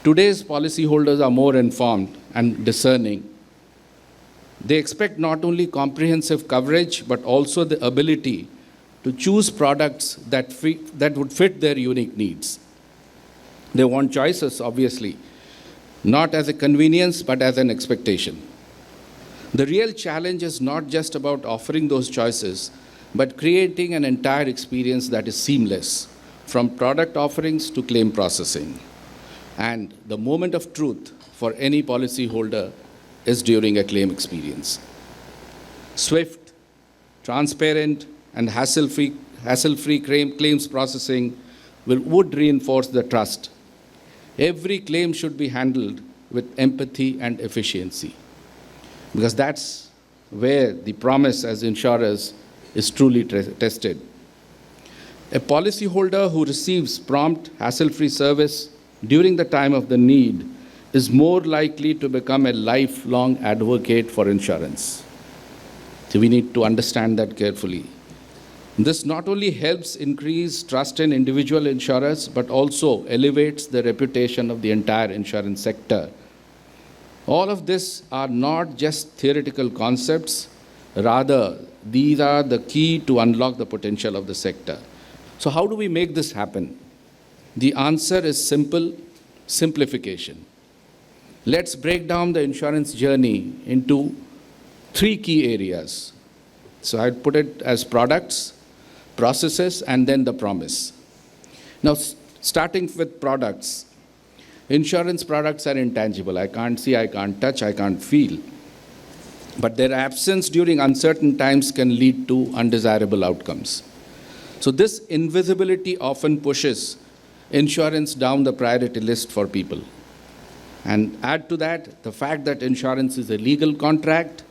Today's policyholders are more informed and discerning. They expect not only comprehensive coverage, but also the ability to choose products that would fit their unique needs. They want choices, obviously, not as a convenience, but as an expectation. The real challenge is not just about offering those choices, but creating an entire experience that is seamless, from product offerings to claim processing. And the moment of truth for any policyholder is during a claim experience. Swift, transparent, and hassle-free claims processing would reinforce the trust. Every claim should be handled with empathy and efficiency, because that's where the promise as insurers is truly tested. A policyholder who receives prompt, hassle-free service during the time of the need is more likely to become a lifelong advocate for insurance. So we need to understand that carefully. This not only helps increase trust in individual insurers, but also elevates the reputation of the entire insurance sector. All of this are not just theoretical concepts, rather, these are the key to unlock the potential of the sector. So how do we make this happen? The answer is simple: simplification. Let's break down the insurance journey into 3 key areas. So I'd put it as products, processes, and then the promise. Now, starting with products. Insurance products are intangible. I can't see, I can't touch, I can't feel. But their absence during uncertain times can lead to undesirable outcomes. So this invisibility often pushes insurance down the priority list for people. And add to that the fact that insurance is a legal contract,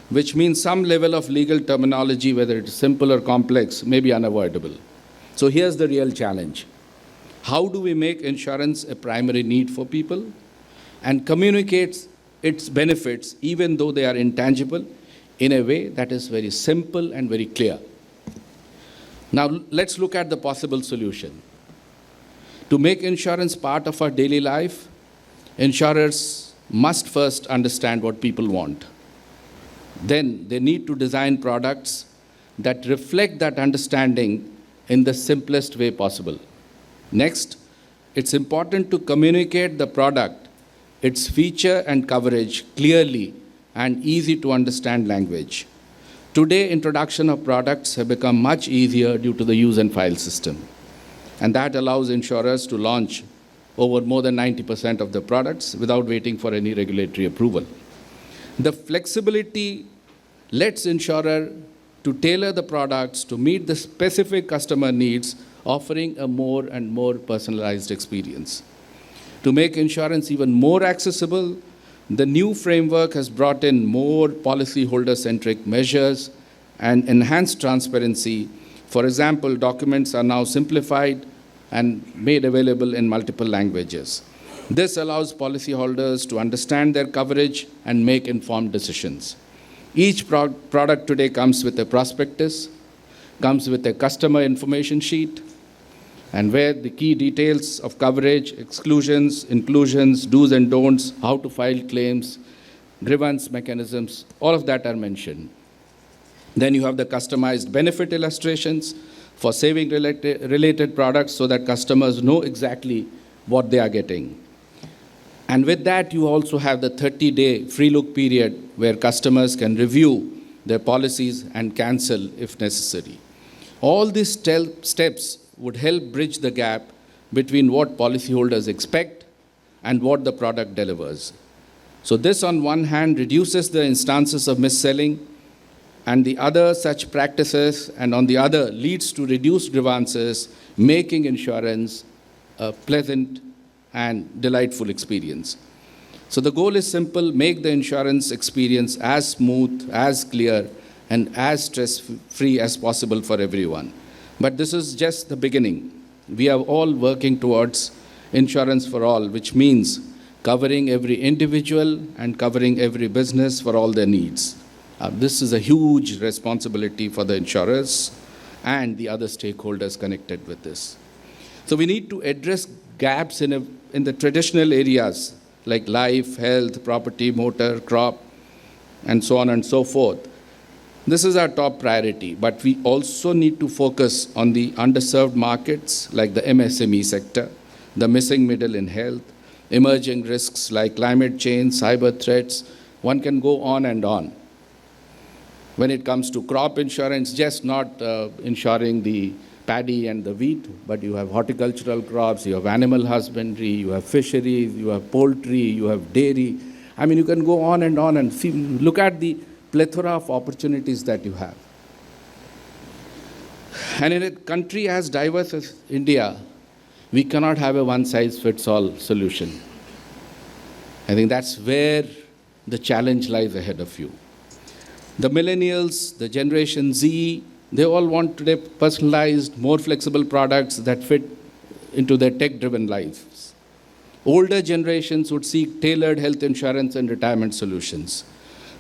which means some level of legal terminology, whether it's simple or complex, may be unavoidable. So here's the real challenge. How do we make insurance a primary need for people and communicate its benefits, even though they are intangible, in a way that is very simple and very clear? Now, let's look at the possible solution. To make insurance part of our daily life, insurers must first understand what people want. Then they need to design products that reflect that understanding in the simplest way possible. Next, it's important to communicate the product its feature and coverage clearly and easy to understand language. Today, introduction of products have become much easier due to the use and file system. And that allows insurers to launch over more than 90% of the products without waiting for any regulatory approval. The flexibility lets insurer to tailor the products to meet the specific customer needs, offering a more and more personalized experience. To make insurance even more accessible, the new framework has brought in more policyholder-centric measures and enhanced transparency. For example, documents are now simplified and made available in multiple languages. This allows policyholders to understand their coverage and make informed decisions. Each product today comes with a prospectus, comes with a customer information sheet, and where the key details of coverage, exclusions, inclusions, do's and don'ts, how to file claims, grievance mechanisms, all of that are mentioned. Then you have the customized benefit illustrations for saving related products so that customers know exactly what they are getting. And with that, you also have the 30-day free look period where customers can review their policies and cancel if necessary. All these steps would help bridge the gap between what policyholders expect and what the product delivers. So this, on one hand, reduces the instances of mis-selling, and the other such practices, and on the other, leads to reduced grievances, making insurance a pleasant and delightful experience. So the goal is simple: make the insurance experience as smooth, as clear, and as stress-free as possible for everyone. But this is just the beginning. We are all working towards insurance for all, which means covering every individual and covering every business for all their needs. This is a huge responsibility for the insurers and the other stakeholders connected with this. So we need to address gaps in the traditional areas like life, health, property, motor, crop, and so on and so forth. This is our top priority, but we also need to focus on the underserved markets like the MSME sector, the missing middle in health, emerging risks like climate change, cyber threats. One can go on and on. When it comes to crop insurance, just not insuring the paddy and the wheat, but you have horticultural crops, you have animal husbandry, you have fisheries, you have poultry, you have dairy. I mean, you can go on and see, look at the plethora of opportunities that you have. And in a country as diverse as India, we cannot have a one-size-fits-all solution. I think that's where the challenge lies ahead of you. The millennials, the Generation Z, they all want today personalized, more flexible products that fit into their tech-driven lives. Older generations would seek tailored health insurance and retirement solutions.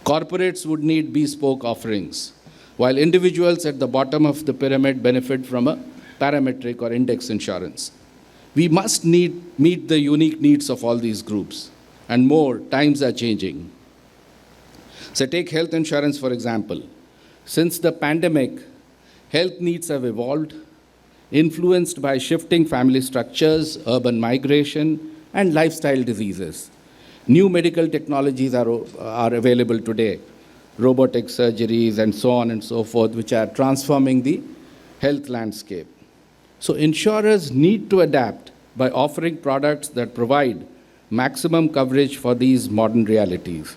Corporates would need bespoke offerings, while individuals at the bottom of the pyramid benefit from a parametric or index insurance. We must meet the unique needs of all these groups, and more, times are changing. So take health insurance, for example. Since the pandemic, health needs have evolved, influenced by shifting family structures, urban migration, and lifestyle diseases. New medical technologies are available today, robotic surgeries and so on and so forth, which are transforming the health landscape. So insurers need to adapt by offering products that provide maximum coverage for these modern realities.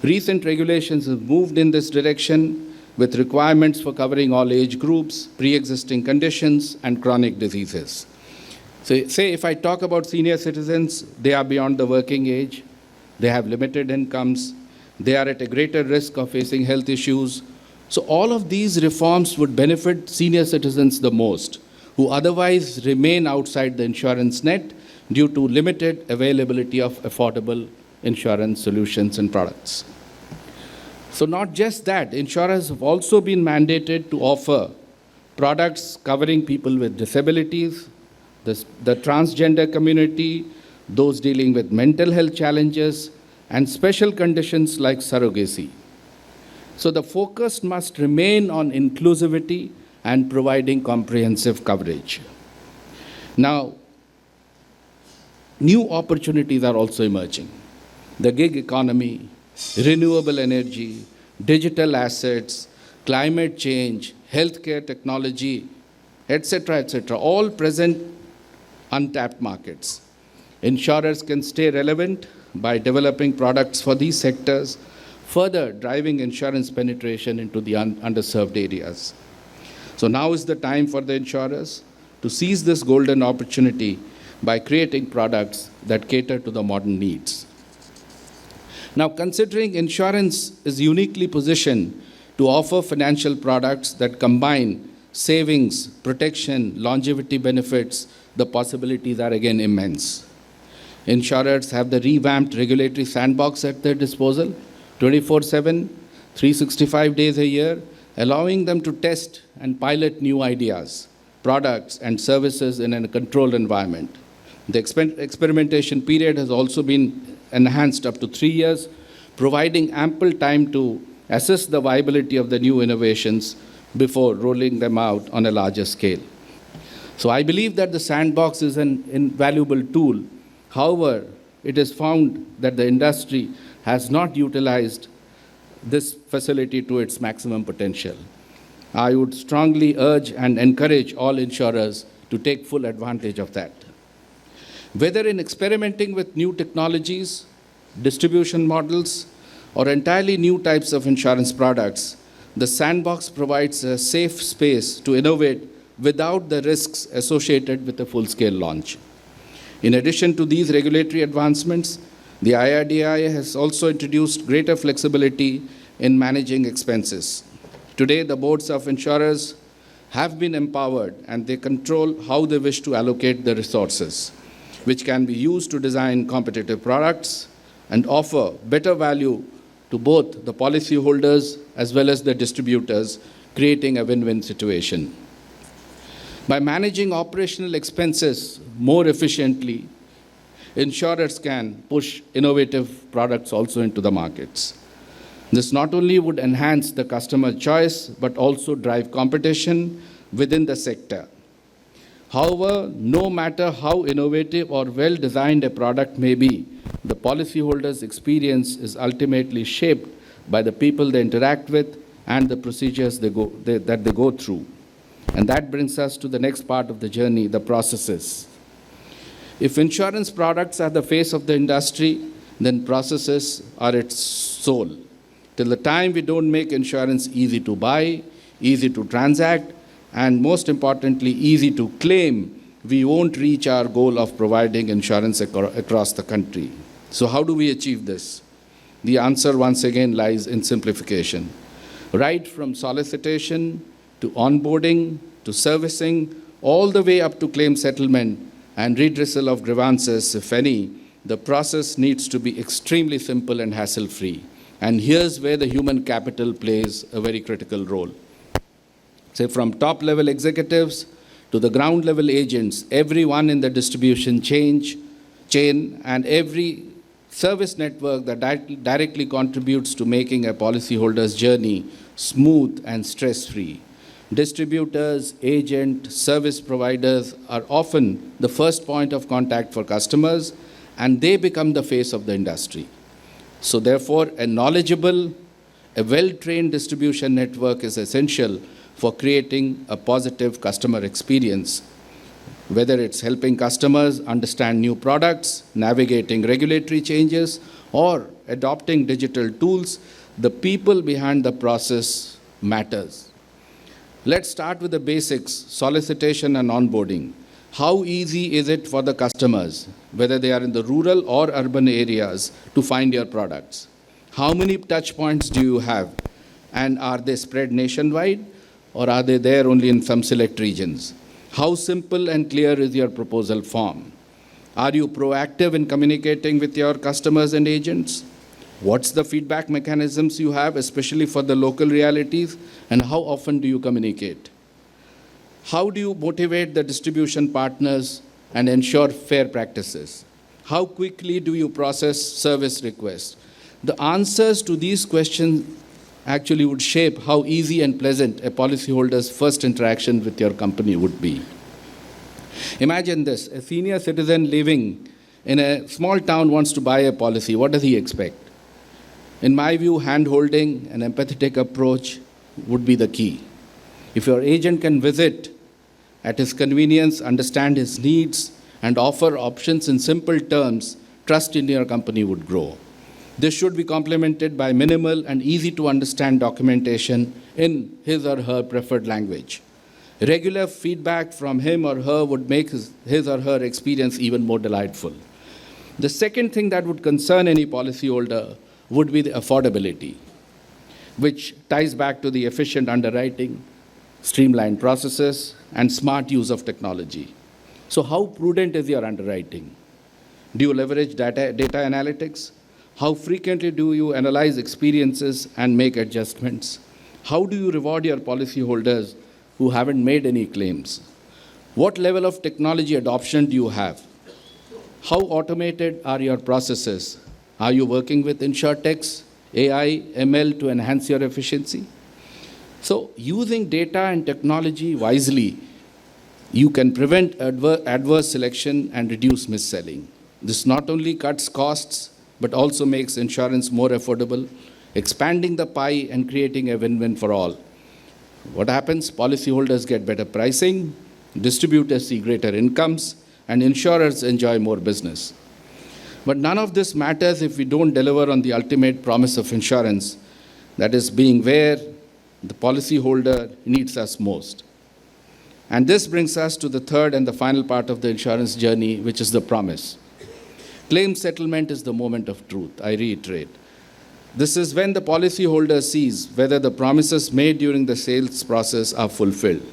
Recent regulations have moved in this direction with requirements for covering all age groups, pre-existing conditions, and chronic diseases. So say if I talk about senior citizens, they are beyond the working age, they have limited incomes, they are at a greater risk of facing health issues. So all of these reforms would benefit senior citizens the most, who otherwise remain outside the insurance net due to limited availability of affordable insurance solutions and products. So not just that, insurers have also been mandated to offer products covering people with disabilities, the transgender community, those dealing with mental health challenges, and special conditions like surrogacy. So the focus must remain on inclusivity and providing comprehensive coverage. Now, new opportunities are also emerging. the gig economy, renewable energy, digital assets, climate change, healthcare technology, etc., all present untapped markets. Insurers can stay relevant by developing products for these sectors, further driving insurance penetration into the underserved areas. So now is the time for the insurers to seize this golden opportunity by creating products that cater to the modern needs. Now, considering insurance is uniquely positioned to offer financial products that combine savings, protection, longevity benefits, the possibilities are again immense. Insurers have the revamped regulatory sandbox at their disposal, 24/7, 365 days a year, allowing them to test and pilot new ideas, products, and services in a controlled environment. The experimentation period has also been enhanced up to 3 years, providing ample time to assess the viability of the new innovations before rolling them out on a larger scale. So I believe that the sandbox is an invaluable tool. However, it is found that the industry has not utilized this facility to its maximum potential. I would strongly urge and encourage all insurers to take full advantage of that. Whether in experimenting with new technologies, distribution models, or entirely new types of insurance products, the sandbox provides a safe space to innovate without the risks associated with a full-scale launch. In addition to these regulatory advancements, the IRDAI has also introduced greater flexibility in managing expenses. Today, the boards of insurers have been empowered and they control how they wish to allocate the resources, which can be used to design competitive products and offer better value to both the policyholders as well as the distributors, creating a win-win situation. By managing operational expenses more efficiently, insurers can push innovative products also into the markets. This not only would enhance the customer choice, but also drive competition within the sector. However, no matter how innovative or well-designed a product may be, the policyholder's experience is ultimately shaped by the people they interact with and the procedures that they go through. And that brings us to the next part of the journey, the processes. If insurance products are the face of the industry, then processes are its soul. Till the time we don't make insurance easy to buy, easy to transact, and most importantly, easy to claim, we won't reach our goal of providing insurance across the country. So how do we achieve this? The answer once again lies in simplification. Right from solicitation to onboarding to servicing, all the way up to claim settlement and redressal of grievances, if any, the process needs to be extremely simple and hassle-free. And here's where the human capital plays a very critical role. Say from top-level executives to the ground-level agents, everyone in the distribution chain and every service network that directly contributes to making a policyholder's journey smooth and stress-free. Distributors, agents, service providers are often the first point of contact for customers, and they become the face of the industry. So therefore, a knowledgeable, a well-trained distribution network is essential for creating a positive customer experience, whether it's helping customers understand new products, navigating regulatory changes, or adopting digital tools. The people behind the process matters. Let's start with the basics, solicitation and onboarding. How easy is it for the customers, whether they are in the rural or urban areas, to find your products? How many touch points do you have? And are they spread nationwide, or are they there only in some select regions? How simple and clear is your proposal form? Are you proactive in communicating with your customers and agents? What's the feedback mechanisms you have, especially for the local realities, and how often do you communicate? How do you motivate the distribution partners and ensure fair practices? How quickly do you process service requests? The answers to these questions actually would shape how easy and pleasant a policyholder's first interaction with your company would be. Imagine this, a senior citizen living in a small town wants to buy a policy, what does he expect? In my view, hand-holding and empathetic approach would be the key. If your agent can visit at his convenience, understand his needs, and offer options in simple terms, trust in your company would grow. This should be complemented by minimal and easy-to-understand documentation in his or her preferred language. Regular feedback from him or her would make his or her experience even more delightful. The second thing that would concern any policyholder would be the affordability, which ties back to the efficient underwriting, streamlined processes, and smart use of technology. So how prudent is your underwriting? Do you leverage data analytics? How frequently do you analyze experiences and make adjustments? How do you reward your policyholders who haven't made any claims? What level of technology adoption do you have? How automated are your processes? Are you working with insurtechs, AI, ML to enhance your efficiency? So using data and technology wisely, you can prevent adverse selection and reduce mis-selling. This not only cuts costs, but also makes insurance more affordable, expanding the pie and creating a win-win for all. What happens? Policyholders get better pricing, distributors see greater incomes, and insurers enjoy more business. But none of this matters if we don't deliver on the ultimate promise of insurance, that is being where the policyholder needs us most. And this brings us to the third and the final part of the insurance journey, which is the promise. Claim settlement is the moment of truth, I reiterate. This is when the policyholder sees whether the promises made during the sales process are fulfilled.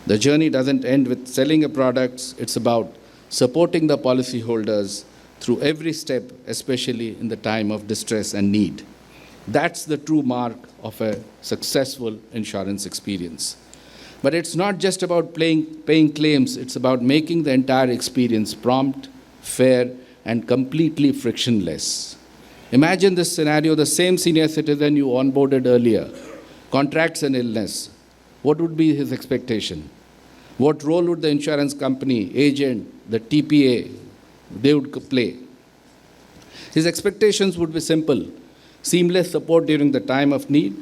The journey doesn't end with selling a product, it's about supporting the policyholders through every step, especially in the time of distress and need. That's the true mark of a successful insurance experience. But it's not just about paying claims, it's about making the entire experience prompt, fair, and completely frictionless. Imagine this scenario: the same senior citizen you onboarded earlier contracts an illness. What would be his expectation? What role would the insurance company, agent, the TPA, they would play? His expectations would be simple: seamless support during the time of need.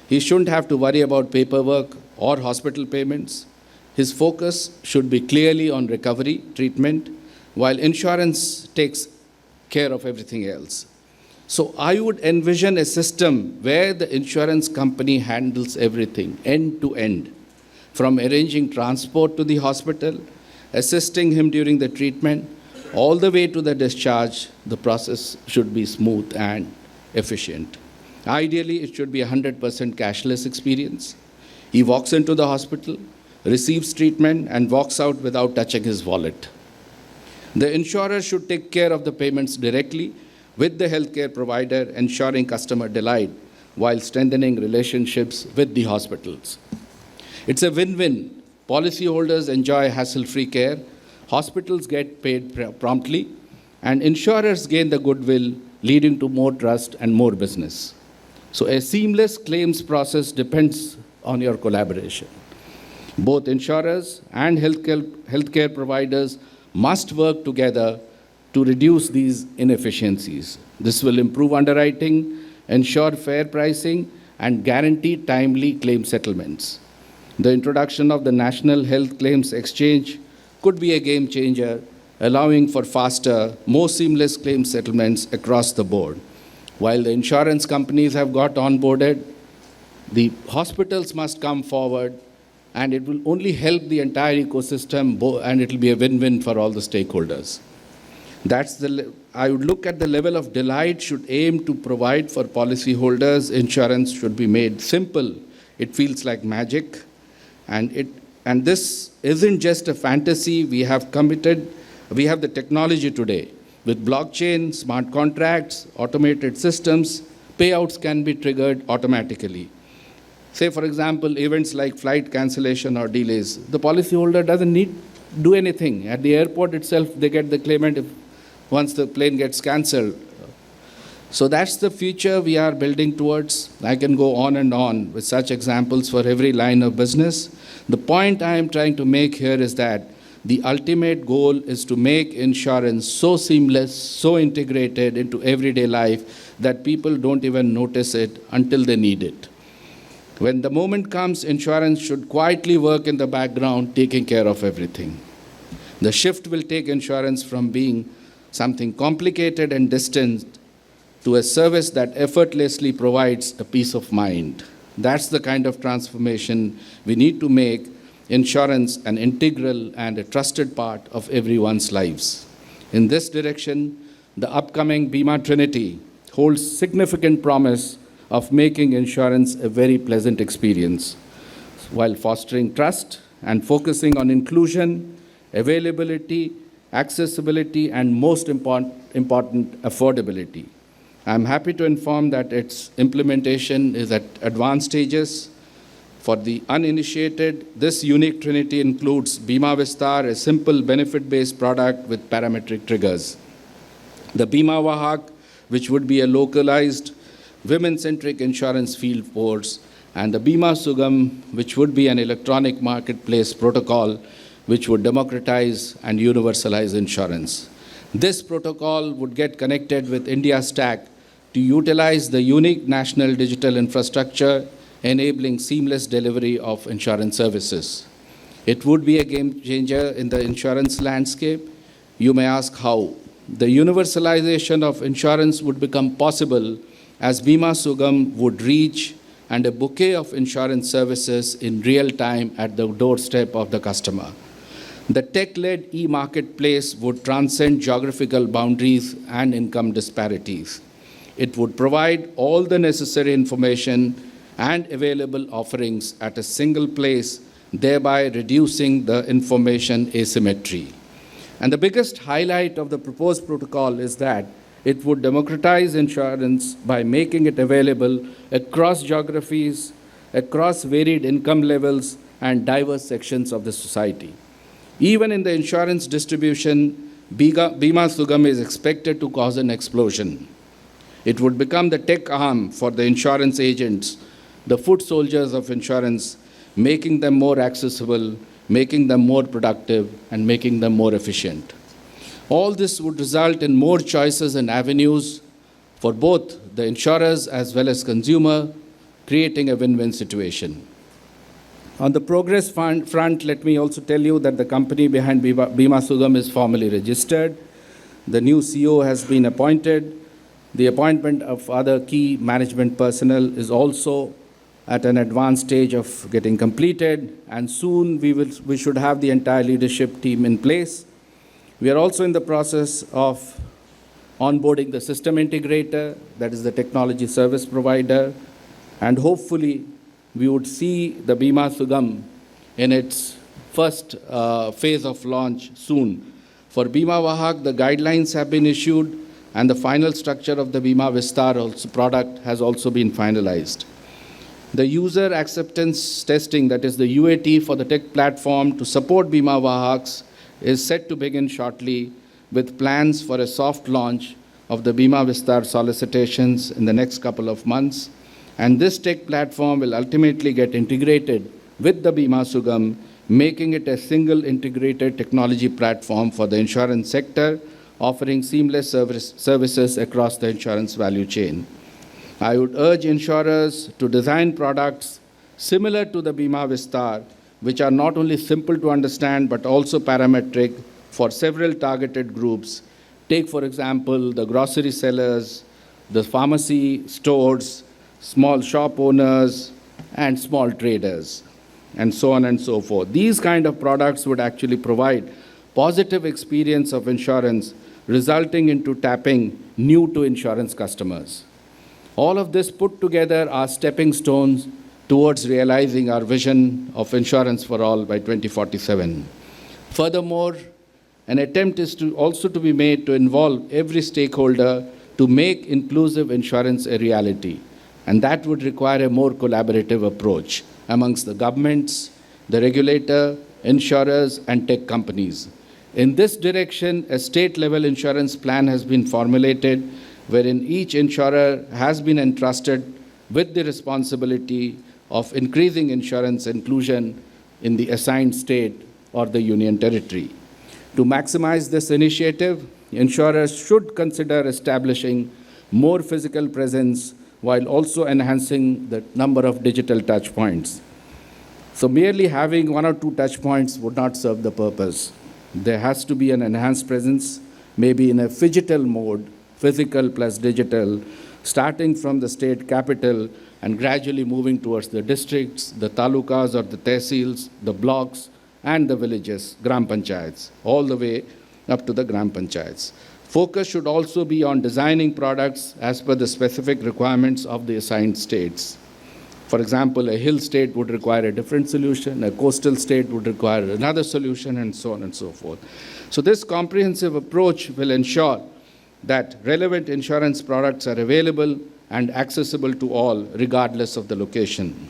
He shouldn't have to worry about paperwork or hospital payments. His focus should be clearly on recovery, treatment, while insurance takes care of everything else. So I would envision a system where the insurance company handles everything end to end, from arranging transport to the hospital, assisting him during the treatment, all the way to the discharge. The process should be smooth and efficient. Ideally, it should be a 100% cashless experience. He walks into the hospital, receives treatment, and walks out without touching his wallet. The insurer should take care of the payments directly with the healthcare provider, ensuring customer delight while strengthening relationships with the hospitals. It's a win-win. Policyholders enjoy hassle-free care, hospitals get paid promptly, and insurers gain the goodwill, leading to more trust and more business. So a seamless claims process depends on your collaboration. Both insurers and healthcare providers must work together to reduce these inefficiencies. This will improve underwriting, ensure fair pricing, and guarantee timely claim settlements. The introduction of the National Health Claims Exchange could be a game changer, allowing for faster, more seamless claim settlements across the board. While the insurance companies have got onboarded, the hospitals must come forward, and it will only help the entire ecosystem, and it will be a win-win for all the stakeholders. I would look at the level of delight should aim to provide for policyholders. Insurance should be made simple. It feels like magic, and this isn't just a fantasy. We have the technology today. With blockchain, smart contracts, automated systems, payouts can be triggered automatically. Say, for example, events like flight cancellation or delays. The policyholder doesn't need to do anything. At the airport itself, they get the claimant once the plane gets cancelled. So that's the future we are building towards. I can go on and on with such examples for every line of business. The point I am trying to make here is that The ultimate goal is to make insurance so seamless, so integrated into everyday life that people don't even notice it until they need it. When the moment comes, insurance should quietly work in the background, taking care of everything. The shift will take insurance from being something complicated and distant to a service that effortlessly provides a peace of mind. That's the kind of transformation we need to make insurance an integral and a trusted part of everyone's lives. In this direction, the upcoming Bima Trinity holds significant promise of making insurance a very pleasant experience, while fostering trust and focusing on inclusion, availability, accessibility, and most important, affordability. I'm happy to inform that its implementation is at advanced stages. For the uninitiated, this unique trinity includes Bima Vistar, a simple benefit-based product with parametric triggers. The Bima Vahak, which would be a localized, women-centric insurance field force, and the Bima Sugam, which would be an electronic marketplace protocol, which would democratize and universalize insurance. This protocol would get connected with India Stack to utilize the unique national digital infrastructure, enabling seamless delivery of insurance services. It would be a game changer in the insurance landscape. You may ask how. The universalization of insurance would become possible as Bima Sugam would reach and a bouquet of insurance services in real time at the doorstep of the customer. The tech-led e-marketplace would transcend geographical boundaries and income disparities. It would provide all the necessary information and available offerings at a single place, thereby reducing the information asymmetry. And the biggest highlight of the proposed protocol is that it would democratize insurance by making it available across geographies, across varied income levels, and diverse sections of the society. Even in the insurance distribution, Bima Sugam is expected to cause an explosion. It would become the tech arm for the insurance agents, the foot soldiers of insurance, making them more accessible, making them more productive, and making them more efficient. All this would result in more choices and avenues for both the insurers as well as consumer, creating a win-win situation. On the progress front, let me also tell you that the company behind Bima Sugam is formally registered. The new CEO has been appointed. The appointment of other key management personnel is also at an advanced stage of getting completed, and soon we should have the entire leadership team in place. We are also in the process of onboarding the system integrator, that is the technology service provider, and hopefully we would see the Bima Sugam in its first phase of launch soon. For Bima Vahak, the guidelines have been issued and the final structure of the Bima Vistar product has also been finalized. The user acceptance testing, that is the UAT for the tech platform to support Bima Vahaks, is set to begin shortly with plans for a soft launch of the Bima Vistar solicitations in the next couple of months. And this tech platform will ultimately get integrated with the Bima Sugam, making it a single integrated technology platform for the insurance sector, offering seamless services across the insurance value chain. I would urge insurers to design products similar to the Bima Vistar, which are not only simple to understand but also parametric for several targeted groups. Take, for example, the grocery sellers, the pharmacy stores, small shop owners, and small traders, and so on and so forth. These kind of products would actually provide positive experience of insurance, resulting into tapping new to insurance customers. All of this put together are stepping stones towards realizing our vision of insurance for all by 2047. Furthermore, an attempt is also to be made to involve every stakeholder to make inclusive insurance a reality. And that would require a more collaborative approach amongst the governments, the regulator, insurers, and tech companies. In this direction, a state-level insurance plan has been formulated, wherein each insurer has been entrusted with the responsibility of increasing insurance inclusion in the assigned state or the Union Territory. To maximize this initiative, insurers should consider establishing more physical presence while also enhancing the number of digital touch points. So merely having one or two touch points would not serve the purpose. There has to be an enhanced presence, maybe in a phygital mode, physical plus digital, starting from the state capital and gradually moving towards the districts, the talukas or the tehsils, the blocks, and the villages, gram panchayats, all the way up to the gram panchayats. Focus should also be on designing products as per the specific requirements of the assigned states. For example, a hill state would require a different solution, a coastal state would require another solution, and so on and so forth. So this comprehensive approach will ensure that relevant insurance products are available and accessible to all, regardless of the location.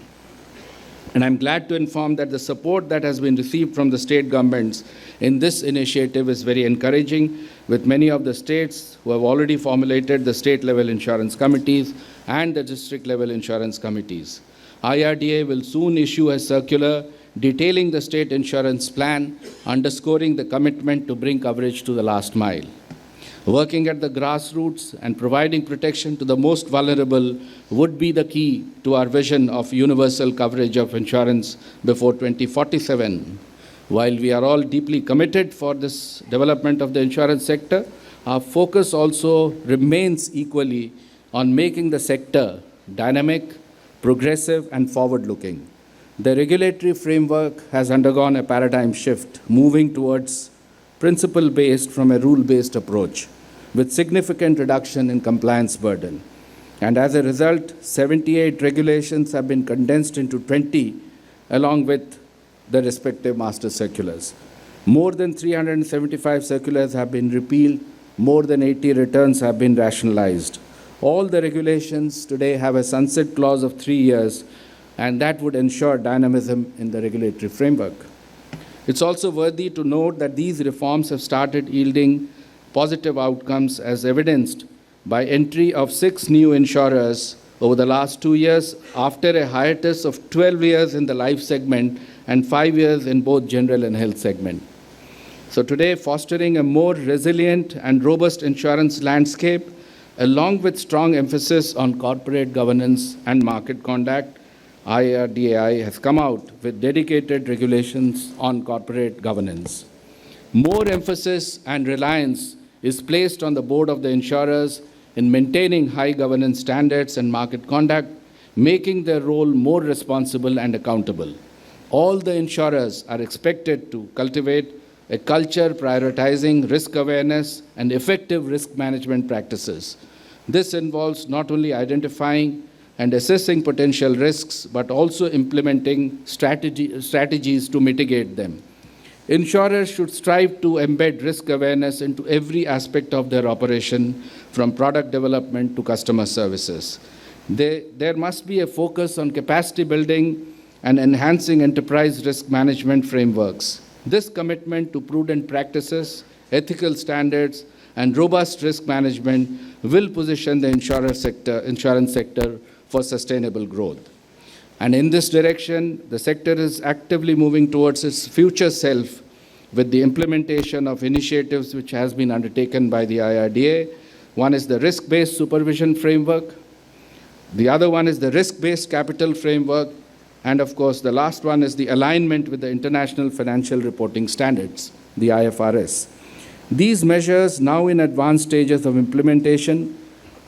And I'm glad to inform that the support that has been received from the state governments in this initiative is very encouraging, with many of the states who have already formulated the state-level insurance committees and the district-level insurance committees. IRDAI will soon issue a circular detailing the state insurance plan, underscoring the commitment to bring coverage to the last mile. Working at the grassroots and providing protection to the most vulnerable would be the key to our vision of universal coverage of insurance before 2047. While we are all deeply committed for this development of the insurance sector, our focus also remains equally on making the sector dynamic, progressive, and forward-looking. The regulatory framework has undergone a paradigm shift, moving towards principle-based from a rule-based approach, with significant reduction in compliance burden. And as a result, 78 regulations have been condensed into 20, along with the respective master circulars. More than 375 circulars have been repealed, more than 80 returns have been rationalized. All the regulations today have a sunset clause of 3 years, and that would ensure dynamism in the regulatory framework. It's also worthy to note that these reforms have started yielding positive outcomes, as evidenced by entry of 6 new insurers over the last 2 years, after a hiatus of 12 years in the life segment and 5 years in both general and health segment. So today, fostering a more resilient and robust insurance landscape, along with strong emphasis on corporate governance and market conduct, IRDAI has come out with dedicated regulations on corporate governance. More emphasis and reliance is placed on the board of the insurers in maintaining high governance standards and market conduct, making their role more responsible and accountable. All the insurers are expected to cultivate a culture prioritizing risk awareness and effective risk management practices. This involves not only identifying and assessing potential risks, but also implementing strategies to mitigate them. Insurers should strive to embed risk awareness into every aspect of their operation, from product development to customer services. There must be a focus on capacity building and enhancing enterprise risk management frameworks. This commitment to prudent practices, ethical standards, and robust risk management will position the insurance sector for sustainable growth. And in this direction, the sector is actively moving towards its future self with the implementation of initiatives which has been undertaken by the IRDAI. One is the risk-based supervision framework. The other one is the risk-based capital framework. And of course, the last one is the alignment with the International Financial Reporting Standards, the IFRS. These measures, now in advanced stages of implementation,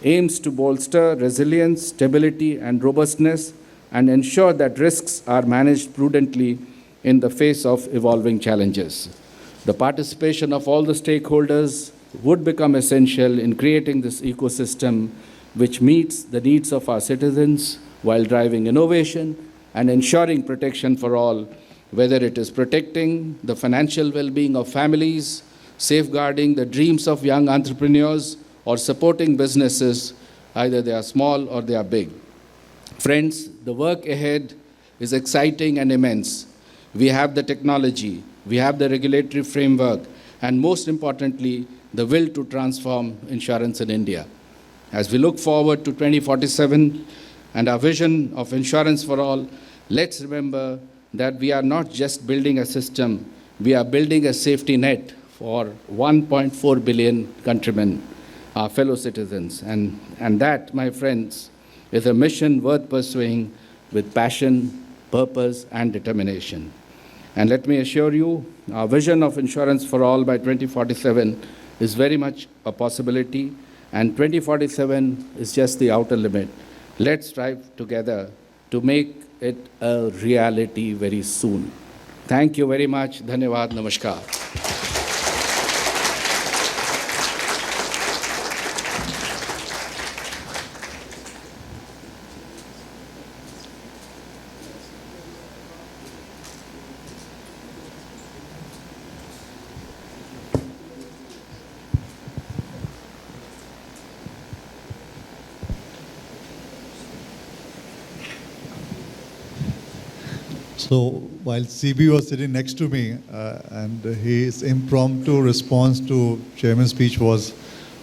aims to bolster resilience, stability, and robustness, and ensure that risks are managed prudently in the face of evolving challenges. The participation of all the stakeholders would become essential in creating this ecosystem which meets the needs of our citizens while driving innovation and ensuring protection for all, whether it is protecting the financial well-being of families, safeguarding the dreams of young entrepreneurs, or supporting businesses, either they are small or they are big. Friends, the work ahead is exciting and immense. We have the technology, we have the regulatory framework, and most importantly, the will to transform insurance in India. As we look forward to 2047 and our vision of insurance for all, let's remember that we are not just building a system, we are building a safety net for 1.4 billion countrymen, our fellow citizens. And that, my friends, is a mission worth pursuing with passion, purpose, and determination. And let me assure you, our vision of insurance for all by 2047 is very much a possibility, and 2047 is just the outer limit. Let's strive together to make it a reality very soon. Thank you very much. Dhanyavad. Namaskar. So while CB was sitting next to me, and his impromptu response to chairman's speech was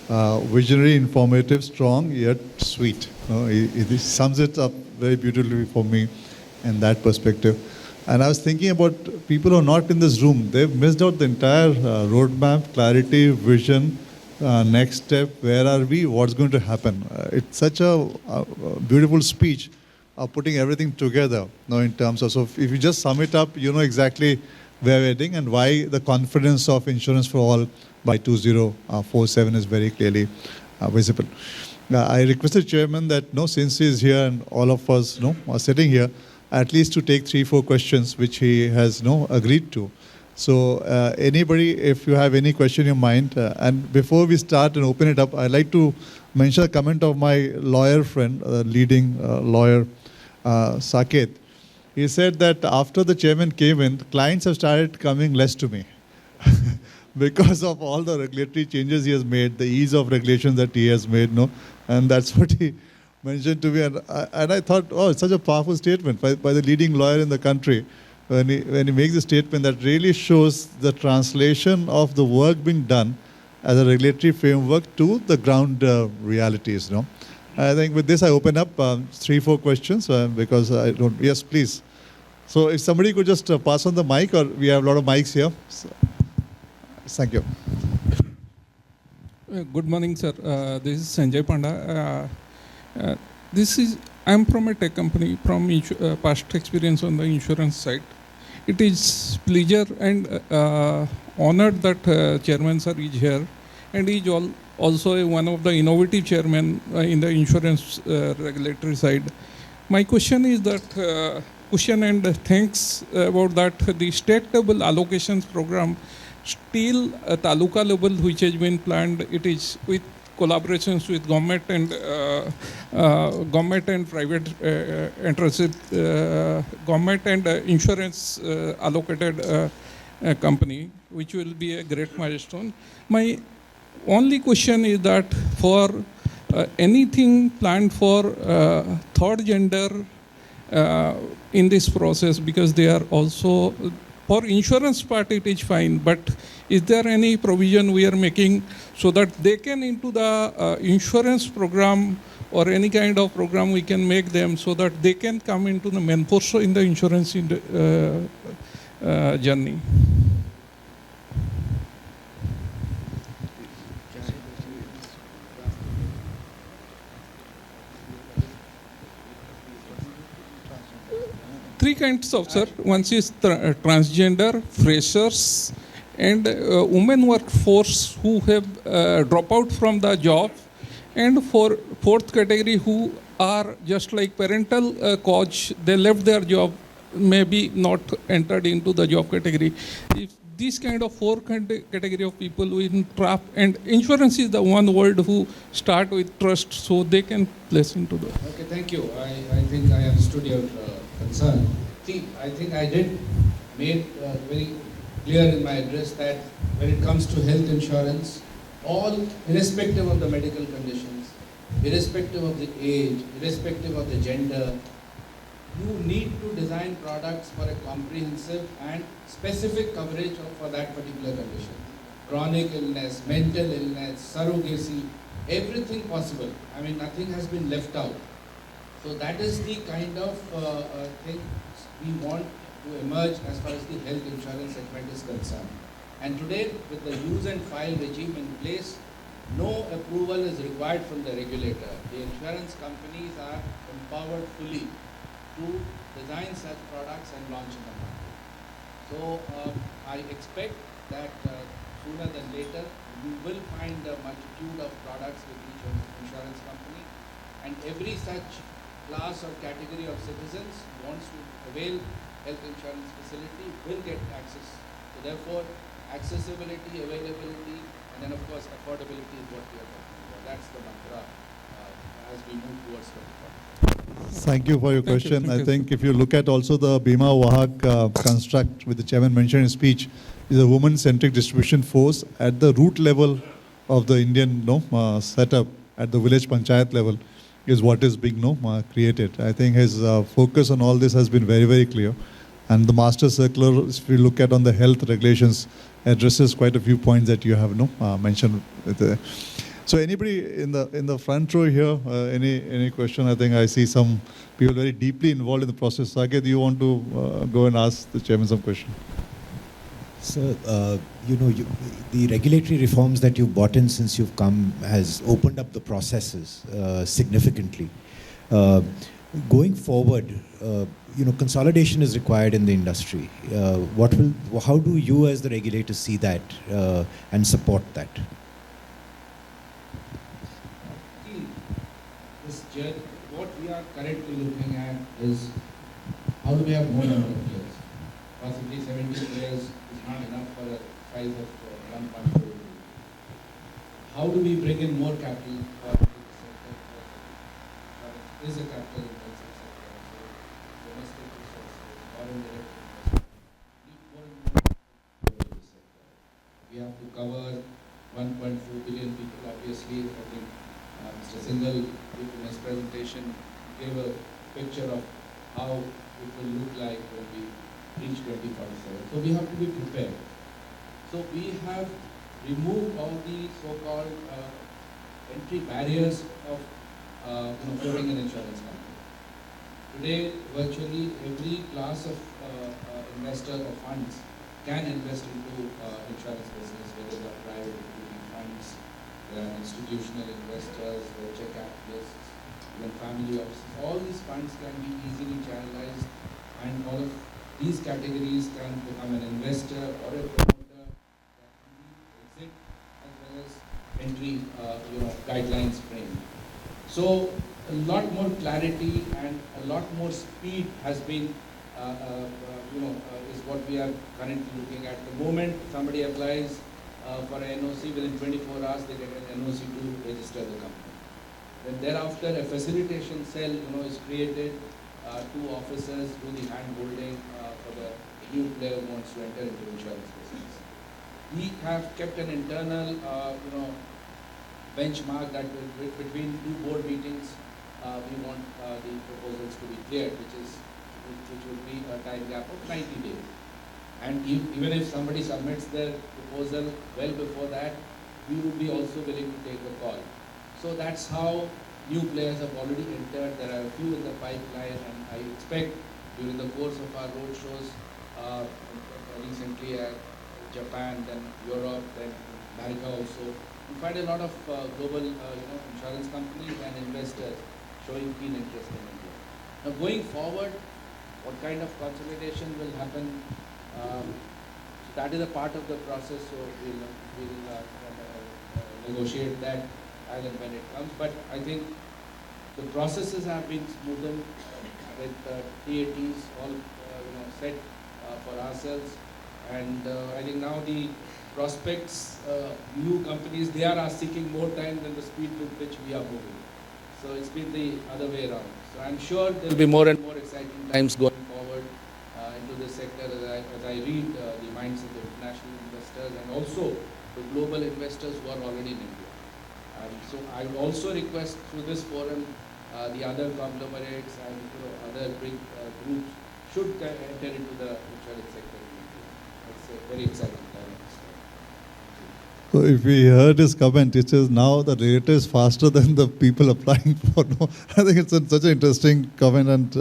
visionary, informative, strong, yet sweet. It sums it up very beautifully for me in that perspective. And I was thinking about people who are not in this room. They've missed out the entire roadmap, clarity, vision, next step, where are we, what's going to happen. It's such a beautiful speech. Putting everything together, in terms of, so if you just sum it up, you know exactly where we're heading and why the confidence of insurance for all by 2047 is very clearly visible. I requested chairman that, since he's here and all of us, are sitting here, at least to take 3-4 questions, which he has, agreed to. So anybody, if you have any question in your mind, and before we start and open it up, I'd like to mention a comment of my lawyer friend, leading lawyer, Saket. He said that after the chairman came in, clients have started coming less to me because of all the regulatory changes he has made, the ease of regulation that he has made, and that's what he mentioned to me. And I thought, it's such a powerful statement by the leading lawyer in the country when he makes a statement that really shows the translation of the work being done as a regulatory framework to the ground realities. I think with this I open up 3-4 questions because I don't. Yes, please. So if somebody could just pass on the mic, or we have a lot of mics here. So, thank you. Good morning, sir. This is Sanjay Panda. I'm from a tech company, from past experience on the insurance side. It is pleasure and honored that Chairman sir is here, and he is also one of the innovative chairmen in the insurance regulatory side. My question is that, and thanks about that, the state level allocations program, still taluka level which has been planned, it is with collaborations with government and private interested, government and insurance allocated company, which will be a great milestone. My only question is that for anything planned for third gender in this process, because they are also, for insurance part it is fine, but is there any provision we are making so that they can into the insurance program or any kind of program we can make them so that they can come into the mentorship in the insurance journey? Three kinds of, sir. One is transgender, freshers, and women workforce who have dropped out from the job, and for fourth category who are just like parental cause, they left their job, maybe not entered into the job category. If these kind of four category of people will trap, and insurance is the one word who start with trust, so they can place into the. Okay, thank you. I think I understood your concern. See, I think I did make very clear in my address that when it comes to health insurance, all, irrespective of the medical conditions, irrespective of the age, irrespective of the gender, you need to design products for a comprehensive and specific coverage for that particular condition. Chronic illness, mental illness, surrogacy, everything possible. I mean, nothing has been left out. So that is the kind of thing we want to emerge as far as the health insurance segment is concerned. And today, with the use and file regime in place, no approval is required from the regulator. The insurance companies are empowered fully to design such products and launch in the market. So I expect that sooner than later, you will find a multitude of products with each insurance company, and every such class or category of citizens who wants to avail health insurance facility will get access. So therefore, accessibility, availability, and then of course affordability is what we are talking about. That's the mantra as we move towards 2040. Thank you for your Thank you, question. thank I you. think if you look at also the Bima Wahak construct, which the chairman mentioned in his speech, is a woman-centric distribution force at the root level of the Indian setup at the village panchayat level is what is being created. I think his focus on all this has been very, very clear. And the master circular, if we look at on the health regulations, addresses quite a few points that you have mentioned. So anybody in the front row here, any question? I think I see some people very deeply involved in the process. Saket, do you want to go and ask the chairman some question? So, the regulatory reforms that you've brought in since you've come has opened up the processes significantly. Going forward, consolidation is required in the industry. How do you as the regulator see that and support that? What we are currently looking at is how do we have more number of players? Possibly 70 players is not enough for a size of one country. How do we bring in more capital for the sector? Is a capital intensive sector, so domestic resources, foreign direct investment, need more and more capital in this sector. We have to cover 1.4 billion people. Obviously, I think Mr. Singhal, in his presentation, gave a picture of how it will look like when we reach 2047. So we have to be prepared. So we have removed all the so-called entry barriers of forming an insurance company. Today, virtually every class of investor or funds can invest into insurance business, whether they are private equity funds, there are institutional investors, venture capitalists, even family offices. All these funds can be easily channelized, and all of these categories can become an investor or a promoter that can be exit as well as entry guidelines frame. So a lot more clarity and a lot more speed has been is what we are currently looking at. The moment somebody applies for an NOC, within 24 hours they get an NOC to register the company. Then thereafter a facilitation cell is created, two officers do the hand holding for the new player who wants to enter into insurance business. We have kept an internal benchmark that between two board meetings we want the proposals to be cleared, which will be a time gap of 90 days. And even if somebody submits their proposal well before that, we would be also willing to take a call. So that's how new players have already entered. There are a few in the pipeline, and I expect during the course of our road shows, recently at Japan, then Europe, then America also, we find a lot of global insurance companies and investors showing keen interest in India. Now going forward, what kind of consolidation will happen? That is a part of the process, so we'll negotiate that as and when it comes. But I think the processes have been smoothened with TATs all set for ourselves, and I think now the prospects, new companies, they are seeking more time than the speed with which we are moving. So it's been the other way around. So I'm sure there will be more and more exciting times going forward into this sector as I read the minds of the international investors and also the global investors who are already in India. So I would also request through this forum the other conglomerates and other big groups should enter into the insurance sector in India. It's a very exciting time. So if we heard his comment, it says now the rate is faster than the people applying for. No, I think it's such an interesting comment, and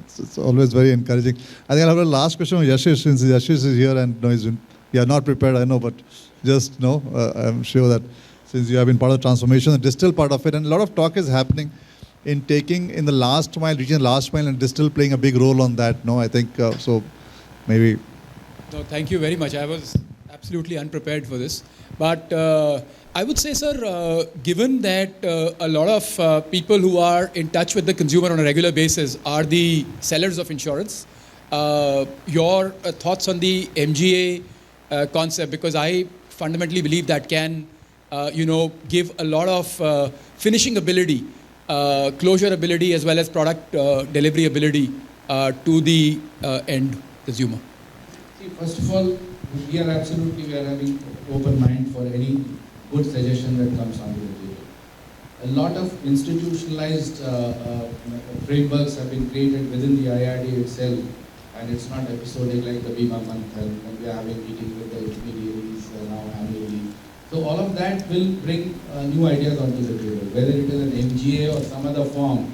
it's always very encouraging. I think I'll have a last question on Yashish, since Yashish is here and he's not prepared, I know, but just I'm sure that since you have been part of the transformation, the distill part of it, and a lot of talk is happening in taking in the last mile, reaching the last mile, and distill playing a big role on that. No, I think so. Maybe. No, thank you very much. I was absolutely unprepared for this. But I would say, sir, given that a lot of people who are in touch with the consumer on a regular basis are the sellers of insurance, your thoughts on the MGA concept, because I fundamentally believe that can, give a lot of finishing ability, closure ability, as well as product delivery ability to the end consumer. See, first of all, we are having open mind for any good suggestion that comes onto the table. A lot of institutionalized frameworks have been created within the IRDAI itself, and it's not episodic like the Bima month, and we are having meetings with the intermediaries now annually. So all of that will bring new ideas onto the table, whether it is an MGA or some other form.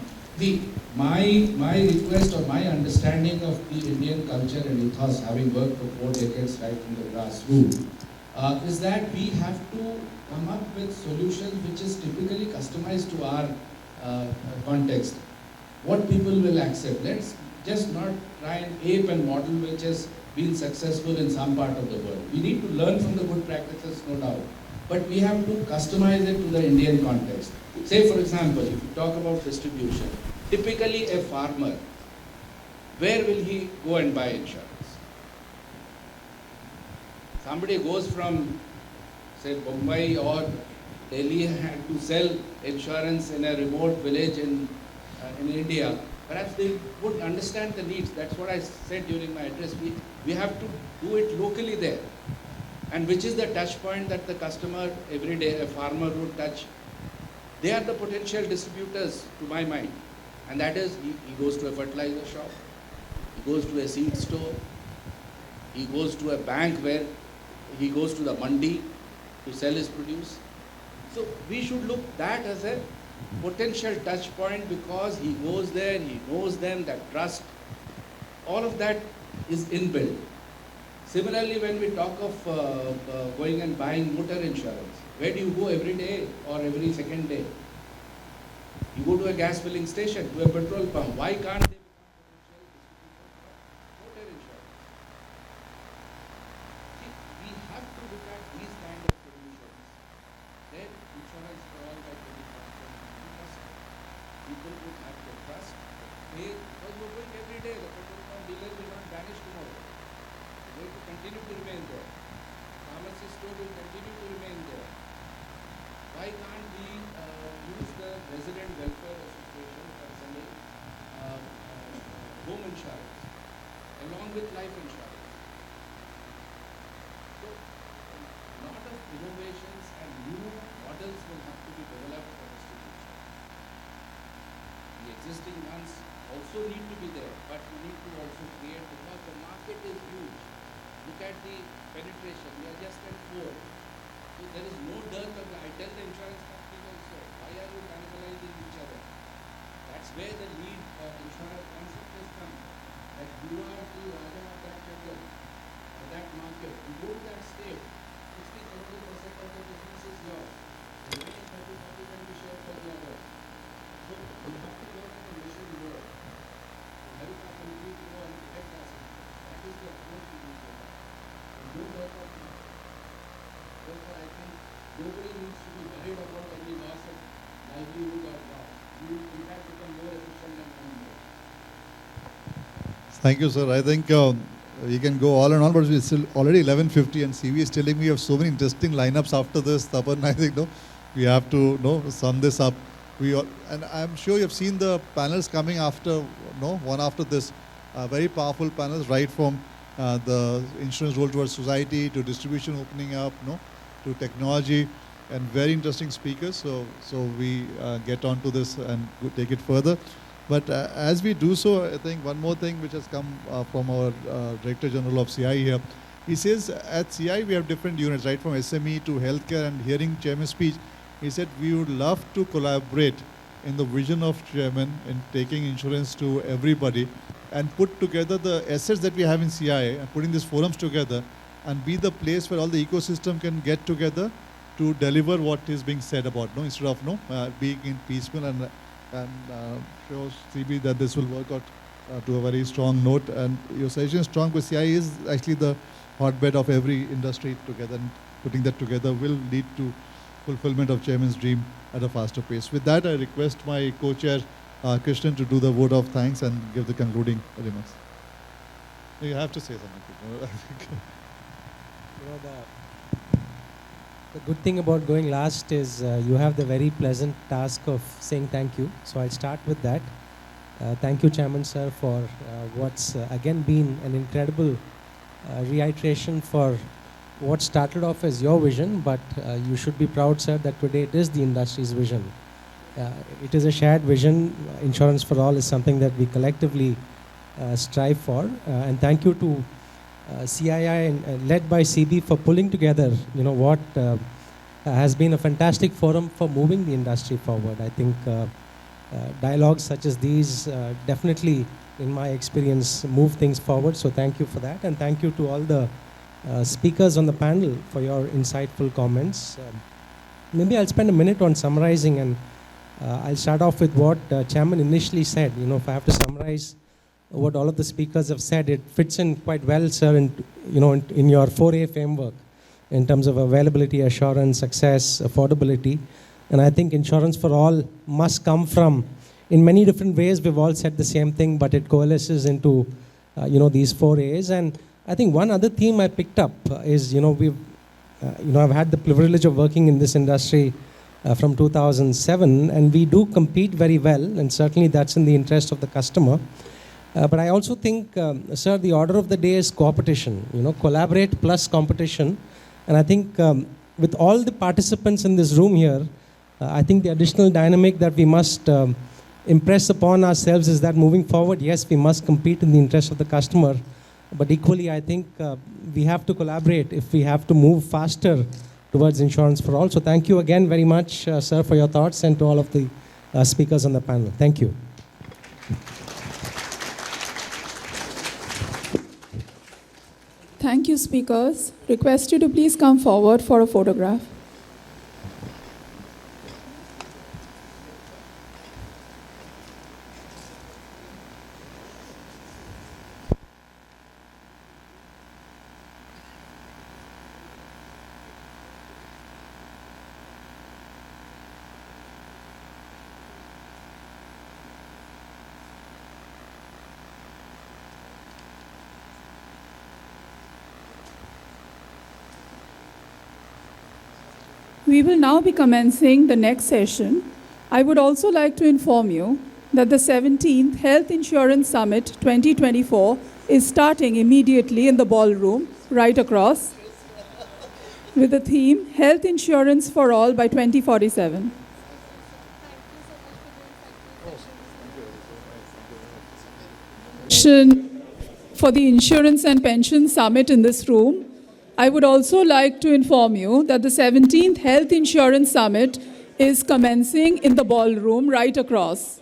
My request or my understanding of the Indian culture and ethos, having worked for 4 decades right from the grassroots, is that we have to come up with solutions which is typically customized to our context. What people will accept. Let's just not try and ape and model which has been successful in some part of the world. We need to learn from the good practices, no doubt, but we have to customize it to the Indian context. Say, for example, if you talk about distribution, typically a farmer, where will he go and buy insurance? Somebody goes from, say, Mumbai or Delhi to sell insurance in a remote village in India. Perhaps they would understand the needs. That's what I said during my address. We have to do it locally there. And which is the touch point that the customer every day, a farmer would touch. They are the potential distributors, to my mind. And that is, he goes to a fertilizer shop, he goes to a seed store, he goes to a bank where he goes to the mandi to sell his produce. So we should look that as a potential touch point, because he goes there, he knows them, that trust, all of that is inbuilt. Similarly, when we talk of going and buying motor insurance, where do you go every day or every second day? You go to a gas filling station, to a petrol pump. Why can't they become potential distributors of motor insurance? See, we have to look at these kind of solutions. Then insurance for all by 25%. People would have the trust. Because we're going every day, the petrol pump dealer will not vanish tomorrow. They're going to continue to remain there. Pharmacy store will continue to remain there. Why can't we use the Resident Welfare Association for selling home insurance along with life insurance? So, a lot of innovations and new models will have to be developed for distribution. The existing ones also need to be there, but we need to also create, because the market is huge. Look at the penetration. We are just at 4. So there is no dearth of the. I tell the insurance companies also, why are you cannibalizing each other? That's where the lead insurance concept has come. That you are the Raja of that jungle, or that market. You go to that state, 60-70% of the business is yours. The remaining 30% can be shared for the others. So you have to work on the mission work. To help our country grow and protect us. That is the approach we need to have. And no work of mouth. Therefore, I think nobody needs to be worried about any loss of livelihood or job. You in fact become more efficient and earn more. Thank you, sir. I think we can go all and on, but it's still already 11:50, and CV is telling me you have so many interesting lineups after this. Tapan, I think we have to sum this up. And I'm sure you have seen the panels coming after, one after this. Very powerful panels, right from the insurance role towards society to distribution opening up, to technology, and very interesting speakers. So we get on to this and take it further. But as we do so, I think one more thing which has come from our Director General of CI here, He says at CI we have different units, right, from SME to healthcare, and hearing Chairman's speech, he said we would love to collaborate in the vision of Chairman in taking insurance to everybody and put together the assets that we have in CI and putting these forums together and be the place where all the ecosystem can get together to deliver what is being said about, no, instead of being in piecemeal, and shows CB that this will work out to a very strong note. And your suggestion is strong, because CI is actually the hotbed of every industry together, and putting that together will lead to fulfillment of Chairman's dream at a faster pace. With that, I request my co-chair, Krishnan, to do the vote of thanks and give the concluding remarks. You have to say something. The good thing about going last is you have the very pleasant task of saying thank you. So I'll start with that. Thank you, Chairman Sir, for what's again been an incredible reiteration for what started off as your vision, but you should be proud, sir, that today it is the industry's vision. It is a shared vision. Insurance for all is something that we collectively strive for. And thank you to CII and led by CB for pulling together, what has been a fantastic forum for moving the industry forward. I think dialogues such as these definitely, in my experience, move things forward. So thank you for that. And thank you to all the speakers on the panel for your insightful comments. Maybe I'll spend a minute on summarizing, and I'll start off with what Chairman initially said. If I have to summarize what all of the speakers have said, it fits in quite well, sir, in your 4A framework in terms of availability, assurance, success, affordability. And I think insurance for all must come from, in many different ways, we've all said the same thing, but it coalesces into, these 4As. And I think one other theme I picked up is, I've had the privilege of working in this industry from 2007, and we do compete very well, and certainly that's in the interest of the customer. But I also think, sir, the order of the day is competition, collaborate plus competition. And I think with all the participants in this room here, I think the additional dynamic that we must impress upon ourselves is that moving forward, yes, we must compete in the interest of the customer. But equally, I think we have to collaborate if we have to move faster towards insurance for all. So thank you again very much, sir, for your thoughts, and to all of the speakers on the panel. Thank you. Thank you, speakers. Request you to please come forward for a photograph. We will now be commencing the next session. I would also like to inform you that the 17th Health Insurance Summit 2024 is starting immediately in the ballroom right across with the theme Health Insurance for All by 2047. For the Insurance and Pension Summit in this room, I would also like to inform you that the 17th Health Insurance Summit is commencing in the ballroom right across.